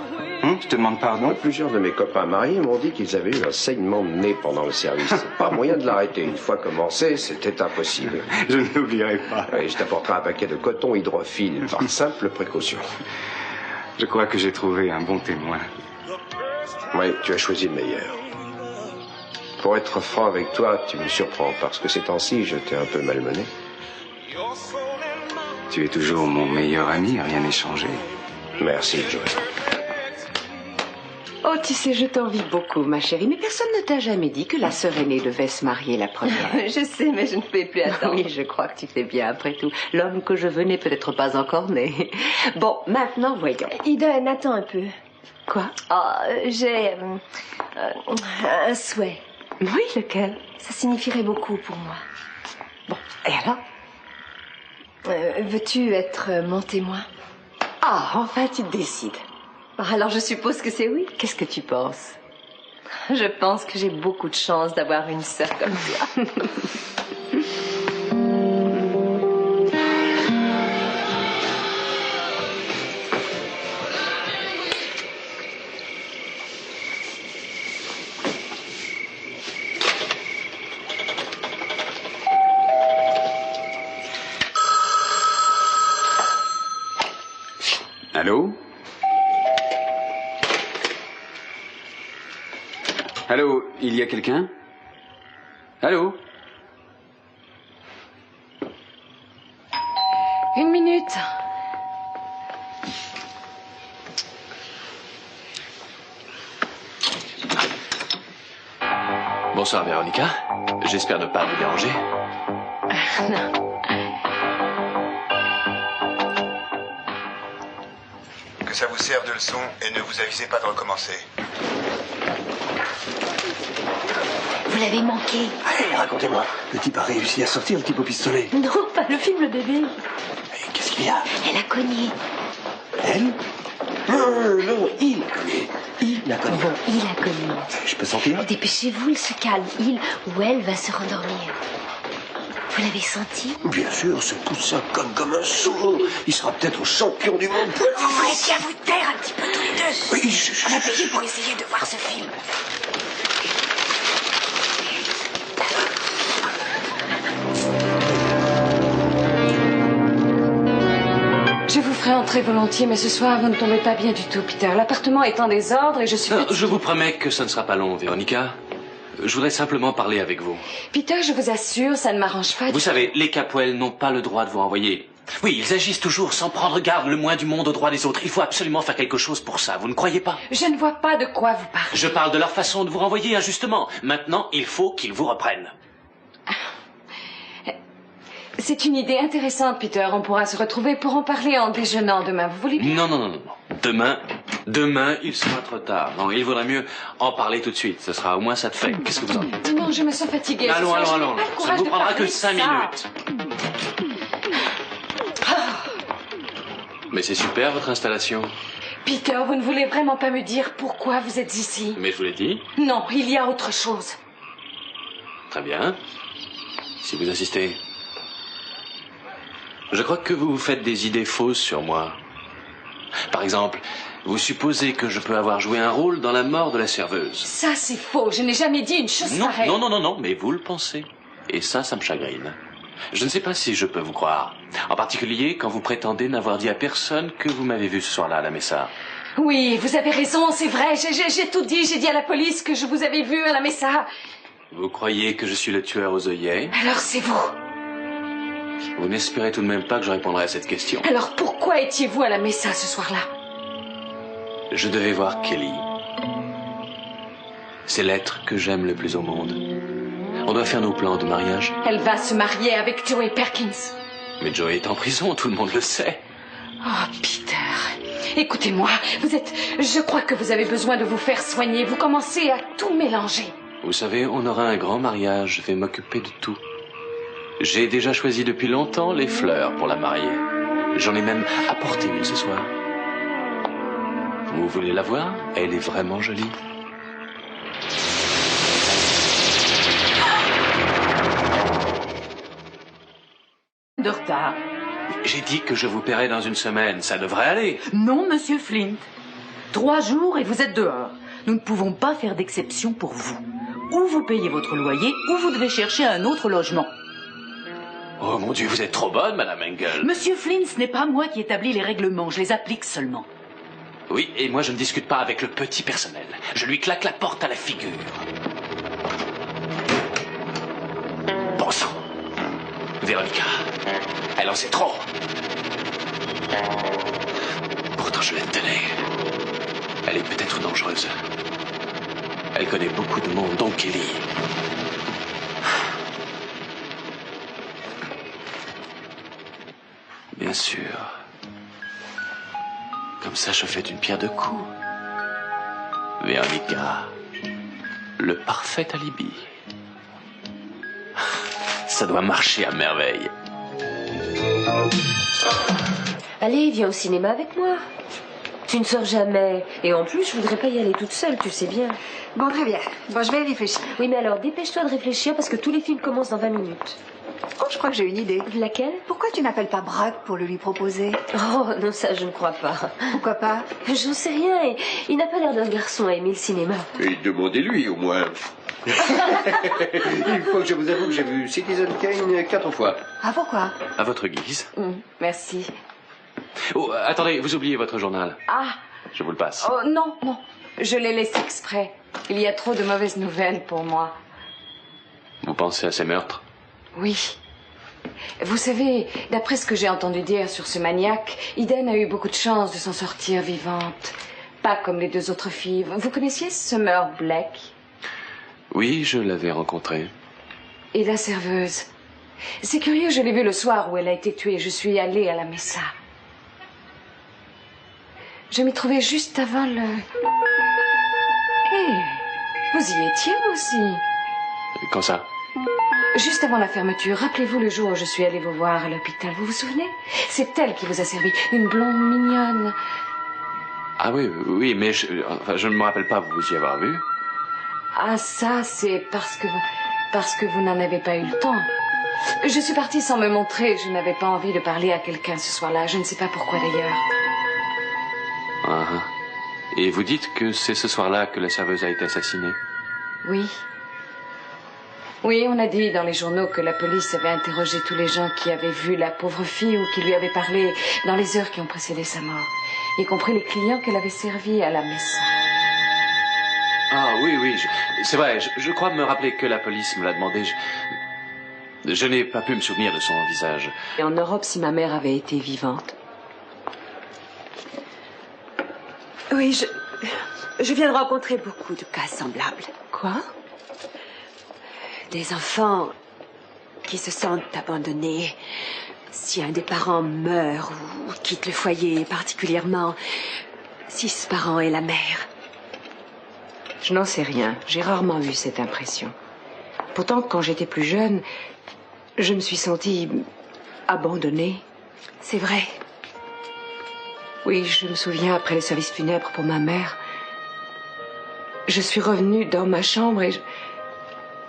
Je te demande pardon? Plusieurs de mes copains mariés m'ont dit qu'ils avaient eu un saignement de nez pendant le service. Pas moyen de l'arrêter. Une fois commencé, c'était impossible. Je ne l'oublierai pas. Et je t'apporterai un paquet de coton hydrophile par simple précaution. Je crois que j'ai trouvé un bon témoin. Oui, tu as choisi le meilleur. Pour être franc avec toi, tu me surprends parce que ces temps-ci, je t'ai un peu malmené. Tu es toujours mon meilleur ami, rien n'est changé. Merci, Joey. Oh, tu sais, je t'envie beaucoup, ma chérie, mais personne ne t'a jamais dit que la sœur aînée devait se marier la première. Je sais, mais je ne pouvais plus attendre. Oui, je crois que tu fais bien après tout. L'homme que je veux n'est peut-être pas encore né. Bon, maintenant, voyons. Eden, attends un peu. Quoi? Oh, j'ai un souhait. Oui, lequel? Ça signifierait beaucoup pour moi. Bon, et alors? Veux-tu être mon témoin? Ah, enfin, tu te décides. Alors, je suppose que c'est oui. Qu'est-ce que tu penses? Je pense que j'ai beaucoup de chance d'avoir une sœur comme toi. Allô? Allô, il y a quelqu'un? Allô? Une minute. Bonsoir, Véronica. J'espère ne pas vous déranger. Non. Que ça vous serve de leçon et ne vous avisez pas de recommencer. Vous l'avez manqué. Allez, racontez-moi. Le type a réussi à sortir le type au pistolet. Non, pas le film, le bébé. Qu'est-ce qu'il y a? Elle a cogné. Elle? Non, il a cogné. Il a cogné. Bon, il a cogné. Je peux sentir? Dépêchez-vous, il se calme. Il ou elle va se rendormir. Vous l'avez senti? Bien sûr, ce poussin conne comme un sourd. Il sera peut-être champion du monde. Vous ferez bien vous taire un petit peu tous les deux. Oui, On a payé pour essayer de voir ce film. Je vous ferai entrer volontiers, mais ce soir, vous ne tombez pas bien du tout, Peter. L'appartement est en désordre et je suis... Non, je vous promets que ça ne sera pas long, Véronica. Je voudrais simplement parler avec vous. Peter, je vous assure, ça ne m'arrange pas. Vous savez, les Capwell n'ont pas le droit de vous renvoyer. Oui, ils agissent toujours sans prendre garde le moins du monde aux droits des autres. Il faut absolument faire quelque chose pour ça, vous ne croyez pas? Je ne vois pas de quoi vous parlez. Je parle de leur façon de vous renvoyer injustement. Maintenant, il faut qu'ils vous reprennent. C'est une idée intéressante, Peter. On pourra se retrouver pour en parler en déjeunant demain. Vous voulez bien? Non. Demain, il sera trop tard. Non, il vaudrait mieux en parler tout de suite. Ce sera au moins ça de fait. Qu'est-ce que vous en dites? Non, je me sens fatiguée. Allons. Je n'ai pas le Ça courage vous de prendra parler que 5 de ça. minutes. Mais c'est super, votre installation. Peter, vous ne voulez vraiment pas me dire pourquoi vous êtes ici? Mais je vous l'ai dit. Non, il y a autre chose. Très bien. Si vous insistez. Je crois que vous vous faites des idées fausses sur moi. Par exemple, vous supposez que je peux avoir joué un rôle dans la mort de la serveuse. Ça, c'est faux. Je n'ai jamais dit une chose pareille. Non, mais vous le pensez. Et ça me chagrine. Je ne sais pas si je peux vous croire. En particulier quand vous prétendez n'avoir dit à personne que vous m'avez vu ce soir-là à la Messa. Oui, vous avez raison, c'est vrai. J'ai tout dit. J'ai dit à la police que je vous avais vu à la Messa. Vous croyez que je suis le tueur aux œillets? Alors c'est vous. Vous n'espérez tout de même pas que je répondrai à cette question. Alors pourquoi étiez-vous à la Messa ce soir-là? Je devais voir Kelly. C'est l'être que j'aime le plus au monde. On doit faire nos plans de mariage. Elle va se marier avec Joey Perkins. Mais Joey est en prison, tout le monde le sait. Oh, Peter. Écoutez-moi, je crois que vous avez besoin de vous faire soigner. Vous commencez à tout mélanger. Vous savez, on aura un grand mariage. Je vais m'occuper de tout. J'ai déjà choisi depuis longtemps les fleurs pour la marier. J'en ai même apporté une ce soir. Vous voulez la voir? Elle est vraiment jolie. De retard. J'ai dit que je vous paierais dans une semaine. Ça devrait aller. Non, monsieur Flint. 3 jours et vous êtes dehors. Nous ne pouvons pas faire d'exception pour vous. Ou vous payez votre loyer, ou vous devez chercher un autre logement. Oh mon Dieu, vous êtes trop bonne, Madame Engel. Monsieur Flint, ce n'est pas moi qui établis les règlements, je les applique seulement. Oui, et moi je ne discute pas avec le petit personnel. Je lui claque la porte à la figure. Bon sang. Véronica, elle en sait trop. Pourtant je l'aime tenir. Elle est peut-être dangereuse. Elle connaît beaucoup de monde, donc Kelly. Bien sûr. Comme ça, je fais d'une pierre deux coups. Véronica, le parfait alibi. Ça doit marcher à merveille. Allez, viens au cinéma avec moi. Tu ne sors jamais. Et en plus, je voudrais pas y aller toute seule, tu sais bien. Bon, très bien. Bon, je vais y réfléchir. Oui, mais alors, dépêche-toi de réfléchir parce que tous les films commencent dans 20 minutes. Oh, je crois que j'ai une idée. Laquelle? Pourquoi tu n'appelles pas Bragg pour le lui proposer? Oh, non, ça, je ne crois pas. Pourquoi pas? J'en sais rien. Et il n'a pas l'air d'un garçon à aimer le cinéma. Et demandez-lui, au moins. Il faut que je vous avoue que j'ai vu Citizen Kane 4 fois. Ah, pourquoi? À votre guise. Merci. Oh, attendez, vous oubliez votre journal. Ah. Je vous le passe. Oh, non. Je l'ai laissé exprès. Il y a trop de mauvaises nouvelles pour moi. Vous pensez à ces meurtres? Oui. Vous savez, d'après ce que j'ai entendu dire sur ce maniaque, Eden a eu beaucoup de chance de s'en sortir vivante. Pas comme les 2 autres filles. Vous connaissiez Summer Black? Oui, je l'avais rencontrée. Et la serveuse? C'est curieux, je l'ai vue le soir où elle a été tuée. Je suis allée à la Messa. Je m'y trouvais juste avant le... Hé, vous y étiez aussi? Quand ça? Juste avant la fermeture. Rappelez-vous le jour où je suis allée vous voir à l'hôpital. Vous vous souvenez? C'est elle qui vous a servi. Une blonde mignonne. Ah oui, oui, mais je ne me rappelle pas vous y avoir vu. Ah, ça, c'est parce que vous n'en avez pas eu le temps. Je suis partie sans me montrer. Je n'avais pas envie de parler à quelqu'un ce soir-là. Je ne sais pas pourquoi d'ailleurs. Ah, ah. Et vous dites que c'est ce soir-là que la serveuse a été assassinée? Oui. Oui, on a dit dans les journaux que la police avait interrogé tous les gens qui avaient vu la pauvre fille ou qui lui avaient parlé dans les heures qui ont précédé sa mort, y compris les clients qu'elle avait servis à la messe. Ah oui, oui, c'est vrai, je crois me rappeler que la police me l'a demandé. Je n'ai pas pu me souvenir de son visage. Et en Europe, si ma mère avait été vivante. Oui, je viens de rencontrer beaucoup de cas semblables. Quoi? Des enfants qui se sentent abandonnés. Si un des parents meurt ou quitte le foyer, particulièrement si ce parent est la mère. Je n'en sais rien. J'ai rarement eu cette impression. Pourtant, quand j'étais plus jeune, je me suis sentie abandonnée. C'est vrai. Oui, je me souviens, après le service funèbre pour ma mère, je suis revenue dans ma chambre et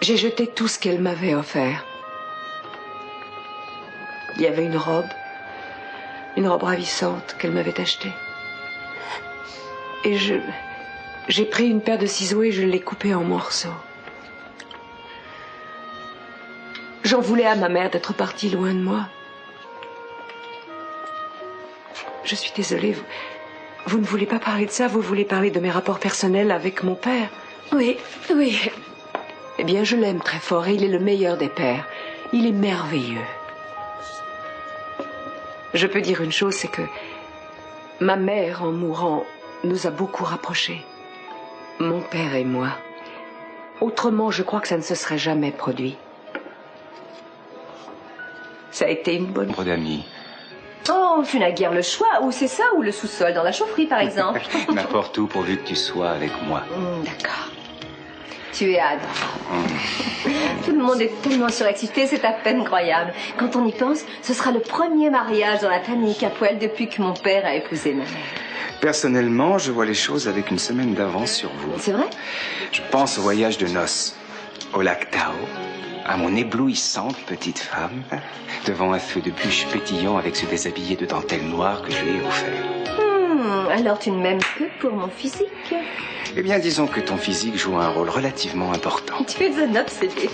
j'ai jeté tout ce qu'elle m'avait offert. Il y avait une robe ravissante qu'elle m'avait achetée. Et j'ai pris une paire de ciseaux et je l'ai coupée en morceaux. J'en voulais à ma mère d'être partie loin de moi. Je suis désolée, vous ne voulez pas parler de ça, vous voulez parler de mes rapports personnels avec mon père? Oui, oui. Eh bien, je l'aime très fort et il est le meilleur des pères. Il est merveilleux. Je peux dire une chose, c'est que ma mère, en mourant, nous a beaucoup rapprochés. Mon père et moi. Autrement, je crois que ça ne se serait jamais produit. Ça a été une bonne... Nombre d'amis. Oh, tu n'as guère le choix. Ou c'est ça, ou le sous-sol, dans la chaufferie, par exemple. N'importe où, pourvu que tu sois avec moi. D'accord. Tu es adorable. Tout le monde est tellement surexcité, c'est à peine croyable. Quand on y pense, ce sera le premier mariage dans la famille Capoel depuis que mon père a épousé ma mère. Personnellement, je vois les choses avec une semaine d'avance sur vous. C'est vrai? Je pense au voyage de noces, au lac Tao, à mon éblouissante petite femme, devant un feu de bûche pétillant avec ce déshabillé de dentelle noire que je lui ai offert. Alors tu ne m'aimes que pour mon physique? Eh bien, disons que ton physique joue un rôle relativement important. Tu es un obsédé.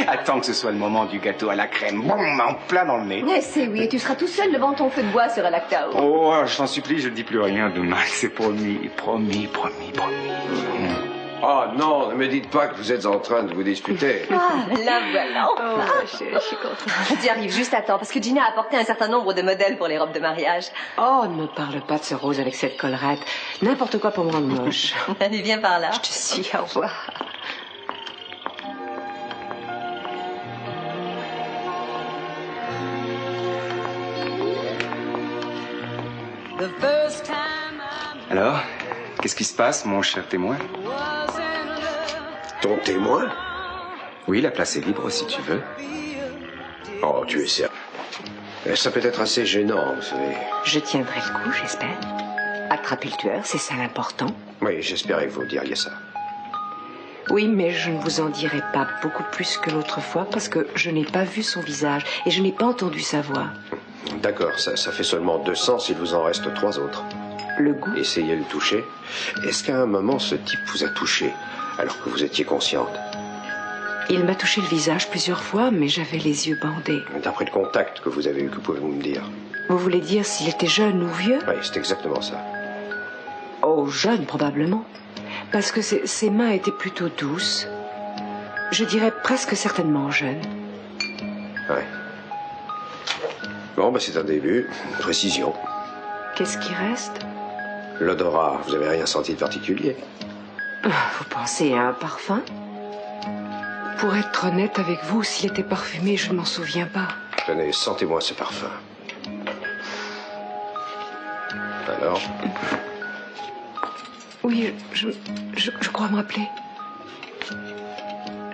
Attends que ce soit le moment du gâteau à la crème. Boum, en plein dans le nez. Mais c'est oui, et tu seras tout seul devant ton feu de bois sur un lac Tao. Oh, je t'en supplie, je ne dis plus rien demain. C'est promis, promis, promis, promis. Oh non, ne me dites pas que vous êtes en train de vous disputer. Ah, là voilà. Je suis contente. Tu arrives juste à temps, parce que Gina a apporté un certain nombre de modèles pour les robes de mariage. Oh, ne me parle pas de ce rose avec cette collerette. N'importe quoi pour me rendre moche. Allez, viens par là. Je te suis, au revoir. Alors, qu'est-ce qui se passe, mon cher témoin? Ton témoin? Oui, la place est libre si tu veux. Oh, tu es sérieux. Ça peut être assez gênant, vous savez. Je tiendrai le coup, j'espère. Attraper le tueur, c'est ça l'important. Oui, j'espérais que vous diriez ça. Oui, mais je ne vous en dirai pas beaucoup plus que l'autre fois parce que je n'ai pas vu son visage et je n'ai pas entendu sa voix. D'accord, ça fait seulement 200, il vous en reste 3 autres. Le goût? Essayez de le toucher. Est-ce qu'à un moment, ce type vous a touché alors que vous étiez consciente? Il m'a touché le visage plusieurs fois, mais j'avais les yeux bandés. D'après le contact que vous avez eu, que pouvez-vous me dire? Vous voulez dire s'il était jeune ou vieux? Oui, c'est exactement ça. Oh, jeune probablement. Parce que ses mains étaient plutôt douces. Je dirais presque certainement jeune. Oui. Bon, c'est un début. Une précision. Qu'est-ce qui reste? L'odorat, vous avez rien senti de particulier? Vous pensez à un parfum? Pour être honnête avec vous, s'il était parfumé, je ne m'en souviens pas. Tenez, sentez-moi ce parfum. Alors? Oui, je crois me rappeler.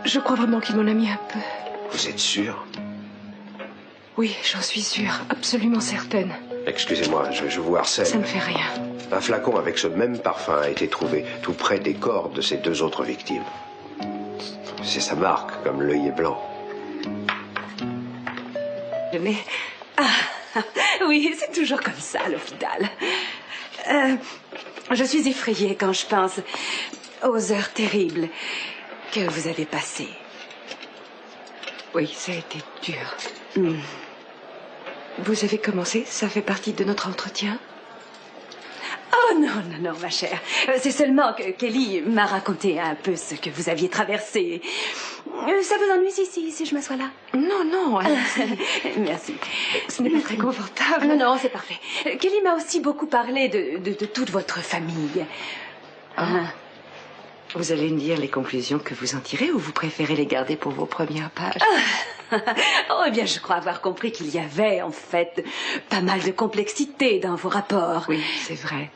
Je crois vraiment qu'il m'en a mis un peu. Vous êtes sûr? Oui, j'en suis sûre, absolument certaine. Excusez-moi, je vous harcèle. Ça ne fait rien. Un flacon avec ce même parfum a été trouvé tout près des corps de ces deux autres victimes. C'est sa marque, comme l'œil est blanc. Mais... Ah, oui, c'est toujours comme ça, l'hôpital. Je suis effrayée quand je pense aux heures terribles que vous avez passées. Oui, ça a été dur. Vous avez commencé? Ça fait partie de notre entretien? Oh non, non, non, ma chère. C'est seulement que Kelly m'a raconté un peu ce que vous aviez traversé. Ça vous ennuie si je m'assois là? Non, non. Merci. Ce n'est pas très confortable. Non, non, c'est parfait. Kelly m'a aussi beaucoup parlé de toute votre famille. Vous allez me dire les conclusions que vous en tirez ou vous préférez les garder pour vos premières pages? Oh, eh bien, je crois avoir compris qu'il y avait, en fait, pas mal de complexité dans vos rapports. Oui, c'est vrai.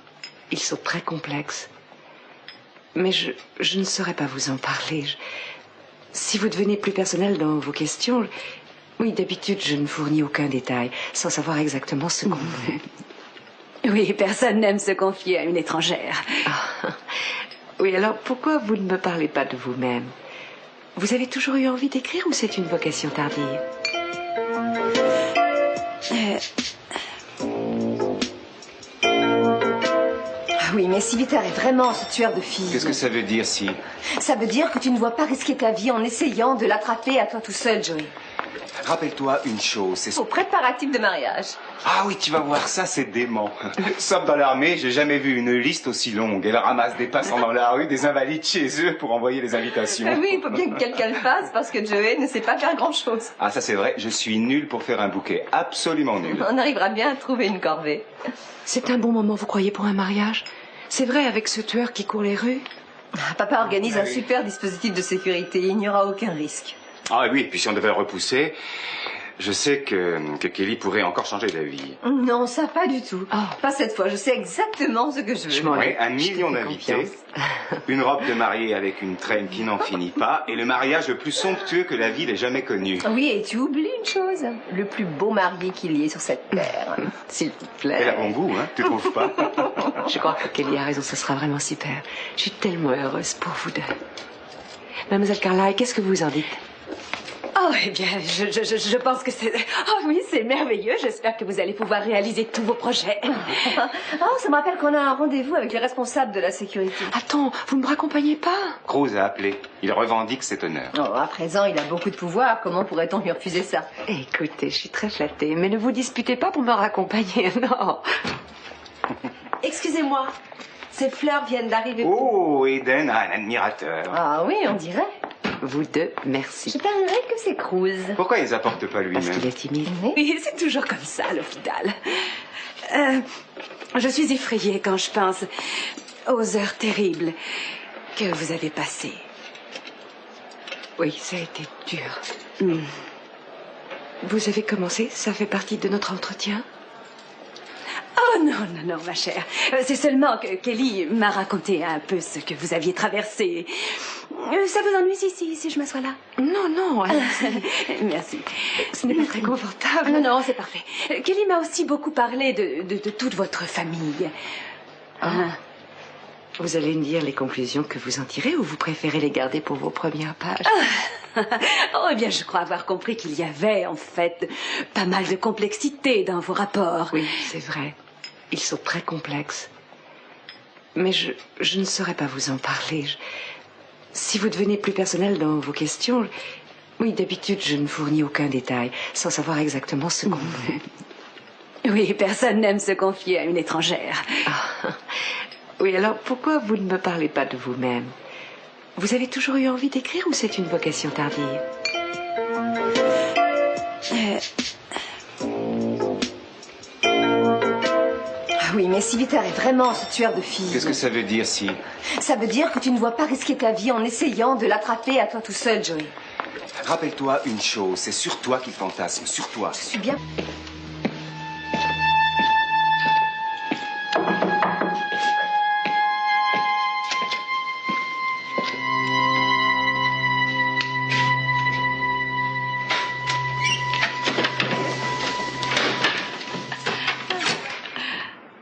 Ils sont très complexes. Mais je ne saurais pas vous en parler. Si vous devenez plus personnel dans vos questions... Oui, d'habitude, je ne fournis aucun détail, sans savoir exactement ce qu'on veut. Oui, personne n'aime se confier à une étrangère. Oui, alors pourquoi vous ne me parlez pas de vous-même? Vous avez toujours eu envie d'écrire ou c'est une vocation tardive? Oui, mais si Viter est vraiment ce tueur de filles... Qu'est-ce que ça veut dire, si? Ça veut dire que tu ne dois pas risquer ta vie en essayant de l'attraper à toi tout seul, Joey. Rappelle-toi une chose, c'est... Au préparatif de mariage. Ah oui, tu vas voir ça, c'est dément. Sauf dans l'armée, j'ai jamais vu une liste aussi longue. Elle ramasse des passants dans la rue, des invalides chez eux pour envoyer les invitations. Oui, il faut bien que quelqu'un le fasse parce que Joey ne sait pas faire grand-chose. Ah, ça c'est vrai, je suis nul pour faire un bouquet. Absolument nul. On arrivera bien à trouver une corvée. C'est un bon moment, vous croyez, pour un mariage? C'est vrai, avec ce tueur qui court les rues? Papa organise un super dispositif de sécurité. Il n'y aura aucun risque. Ah oui, et puis si on devait le repousser, je sais que Kelly pourrait encore changer d'avis. Non, ça pas du tout. Pas cette fois, je sais exactement ce que je veux. Oui, 1 million d'invités, une robe de mariée avec une traîne qui n'en finit pas, et le mariage le plus somptueux que la ville ait jamais connu. Oui, et tu oublies une chose, le plus beau marié qu'il y ait sur cette terre. S'il vous plaît. Elle a bon goût, hein, tu trouves pas? Je crois que Kelly a raison, ce sera vraiment super. Je suis tellement heureuse pour vous deux. Mademoiselle Carlyle, qu'est-ce que vous en dites? Oh, eh bien, je pense que c'est... Oh oui, c'est merveilleux. J'espère que vous allez pouvoir réaliser tous vos projets. Oh, ça me rappelle qu'on a un rendez-vous avec les responsables de la sécurité. Attends, vous ne me raccompagnez pas? Cruz a appelé. Il revendique cet honneur. Oh, à présent, il a beaucoup de pouvoir. Comment pourrait-on lui refuser ça? Écoutez, je suis très flattée, mais ne vous disputez pas pour me raccompagner, non. Excusez-moi, ces fleurs viennent d'arriver. Oh, Eden a un admirateur. Ah oui, on dirait. Vous deux, merci. Je parierais que c'est Cruz. Pourquoi il les apporte pas lui-même? Parce qu'il est timide. Oui, c'est toujours comme ça, à l'hôpital. Je suis effrayée quand je pense aux heures terribles que vous avez passées. Oui, ça a été dur. Vous avez commencé? Ça fait partie de notre entretien? Oh non, non, non, ma chère. C'est seulement que Kelly m'a raconté un peu ce que vous aviez traversé. Ça vous ennuie si je m'assois là? Non, non. Merci. Ce n'est pas très confortable. Non, non, c'est parfait. Kelly m'a aussi beaucoup parlé de toute votre famille. Vous allez me dire les conclusions que vous en tirez ou vous préférez les garder pour vos premières pages? Oh, eh bien, je crois avoir compris qu'il y avait, en fait, pas mal de complexité dans vos rapports. Oui, c'est vrai. Ils sont très complexes. Mais je ne saurais pas vous en parler. Si vous devenez plus personnel dans vos questions... Oui, d'habitude, je ne fournis aucun détail, sans savoir exactement ce qu'on veut. Oui, personne n'aime se confier à une étrangère. Oui, alors pourquoi vous ne me parlez pas de vous-même? Vous avez toujours eu envie d'écrire ou c'est une vocation tardive? Oui, mais si Peter est vraiment ce tueur de filles... Qu'est-ce que ça veut dire, si? Ça veut dire que tu ne vois pas risquer ta vie en essayant de l'attraper à toi tout seul, Joey. Rappelle-toi une chose, c'est sur toi qu'il fantasme, sur toi. Je suis bien...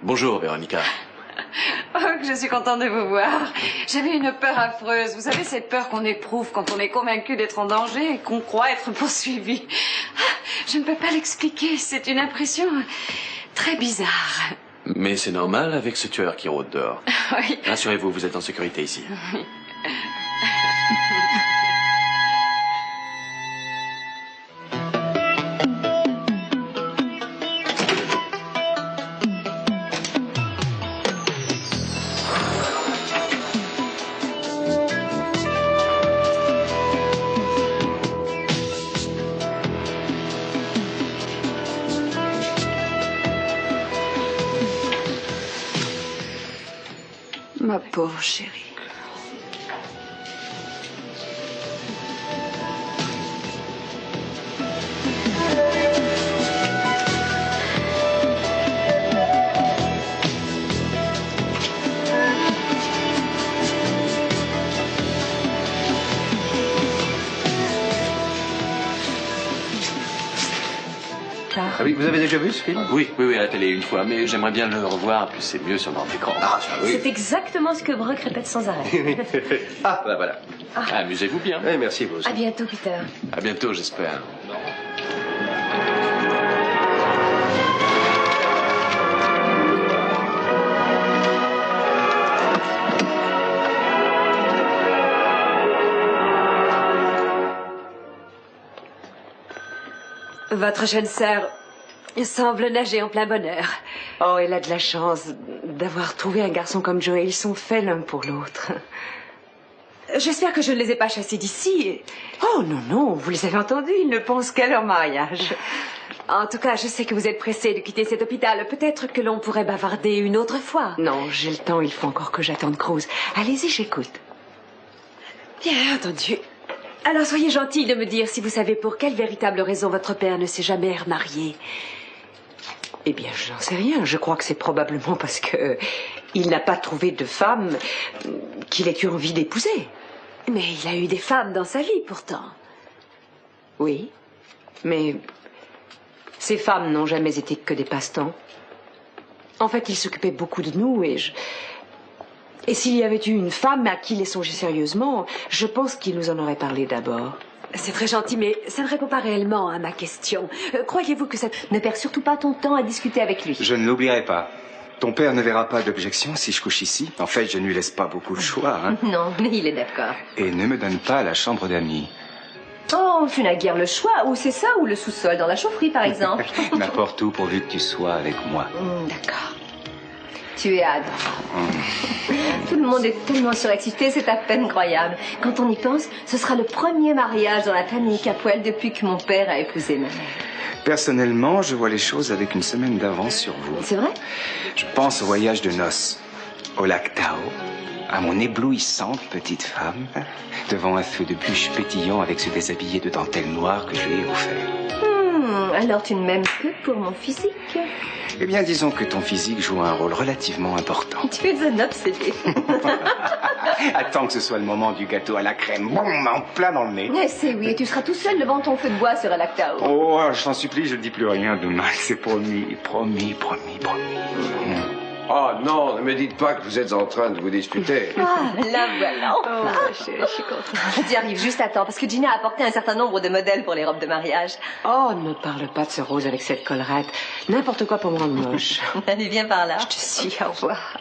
Bonjour, Véronica. Oh, que je suis contente de vous voir. J'avais une peur affreuse. Vous savez, cette peur qu'on éprouve quand on est convaincu d'être en danger et qu'on croit être poursuivi. Je ne peux pas l'expliquer. C'est une impression très bizarre. Mais c'est normal avec ce tueur qui rôde dehors. Oui. Rassurez-vous, vous êtes en sécurité ici. Oui. Ma pauvre chérie. Ah oui, vous avez déjà vu ce film? Oui, à la télé une fois, mais j'aimerais bien le revoir, puis c'est mieux sur grand écran. Ah, ça oui. C'est exactement ce que Brock répète sans arrêt. Ah, bah voilà. Amusez-vous bien. Oui, merci, vous aussi. À bientôt, Peter. À bientôt, j'espère. Votre jeune sœur semble nager en plein bonheur. Oh, elle a de la chance d'avoir trouvé un garçon comme Joey. Ils sont faits l'un pour l'autre. J'espère que je ne les ai pas chassés d'ici. Oh non, non, vous les avez entendus, ils ne pensent qu'à leur mariage. En tout cas, je sais que vous êtes pressé de quitter cet hôpital. Peut-être que l'on pourrait bavarder une autre fois. Non, j'ai le temps, il faut encore que j'attende Cruz. Allez-y, j'écoute. Bien entendu. Alors soyez gentil de me dire si vous savez pour quelle véritable raison votre père ne s'est jamais remarié. Eh bien, je n'en sais rien. Je crois que c'est probablement parce que il n'a pas trouvé de femme qu'il ait eu envie d'épouser. Mais il a eu des femmes dans sa vie, pourtant. Oui, mais ces femmes n'ont jamais été que des passe-temps. En fait, il s'occupait beaucoup de nous et s'il y avait eu une femme à qui il songeait sérieusement, je pense qu'il nous en aurait parlé d'abord. C'est très gentil, mais ça ne répond pas réellement à ma question. Croyez-vous que ça... Ne perds surtout pas ton temps à discuter avec lui. Je ne l'oublierai pas. Ton père ne verra pas d'objection si je couche ici. En fait, je ne lui laisse pas beaucoup de choix. Hein. Non, mais il est d'accord. Et ne me donne pas la chambre d'amis. Oh, tu n'as guère le choix. Ou c'est ça, ou le sous-sol, dans la chaufferie, par exemple. N'importe où, pourvu que tu sois avec moi. D'accord. Tu es adorable. Tout le monde est tellement surexcité, c'est à peine croyable. Quand on y pense, ce sera le premier mariage dans la famille Capoel depuis que mon père a épousé ma mère. Personnellement, je vois les choses avec une semaine d'avance sur vous. C'est vrai? Je pense au voyage de noces, au lac Tao, à mon éblouissante petite femme, devant un feu de bûche pétillant avec ce déshabillé de dentelle noire que je lui ai offert. Alors tu ne m'aimes que pour mon physique? Eh bien, disons que ton physique joue un rôle relativement important. Tu es un obsédé. Attends que ce soit le moment du gâteau à la crème. Boum, en plein dans le nez. C'est oui, et tu seras tout seul devant ton feu de bois sur un lac Tao. Oh, je t'en supplie, je ne dis plus rien de mal. C'est promis, promis, promis, promis. Oh non, ne me dites pas que vous êtes en train de vous disputer. Ah, là voilà. Je suis contente. Tu arrives juste à temps, parce que Gina a apporté un certain nombre de modèles pour les robes de mariage. Oh, ne me parle pas de ce rose avec cette collerette. N'importe quoi pour me rendre moche. Allez, viens par là. Je te suis, au revoir.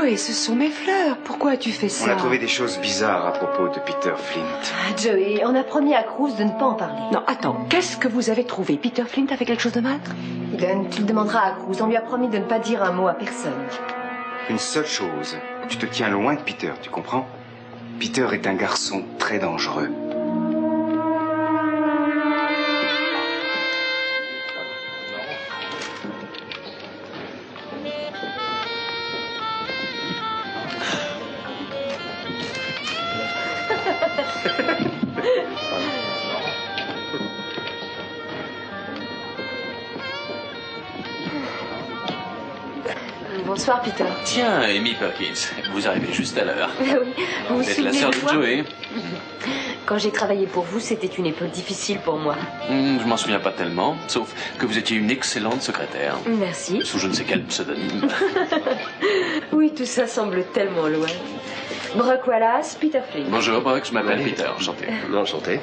Oui, ce sont mes fleurs. Pourquoi as-tu fait ça? On a trouvé des choses bizarres à propos de Peter Flint. Joey, on a promis à Cruz de ne pas en parler. Non, attends, qu'est-ce que vous avez trouvé? Peter Flint a fait quelque chose de mal? Eden, tu le demanderas à Cruz. On lui a promis de ne pas dire un mot à personne. Une seule chose. Tu te tiens loin de Peter, tu comprends? Peter est un garçon très dangereux. Bonsoir, Peter. Tiens, Amy Perkins, vous arrivez juste à l'heure. Oui, vous Vous êtes la sœur de Joey. Quand j'ai travaillé pour vous, c'était une époque difficile pour moi. Je m'en souviens pas tellement, sauf que vous étiez une excellente secrétaire. Merci. Sous je ne sais quel pseudonyme. Oui, tout ça semble tellement loin. Brock Wallace, Peter Flynn. Bonjour, Brock, je m'appelle Peter, enchanté. Enchanté.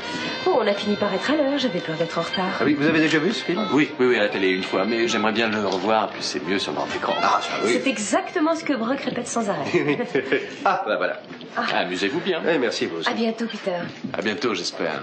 Oh, on a fini par être à l'heure, j'avais peur d'être en retard. Ah oui, vous avez déjà vu ce film? Oui, à la télé une fois, mais j'aimerais bien le revoir, puis c'est mieux sur grand écran. Ah, ça oui. C'est exactement ce que Brock répète sans arrêt. Ah, bah voilà. Amusez-vous bien. Oui, merci, vous aussi. À bientôt, Peter. À bientôt, j'espère.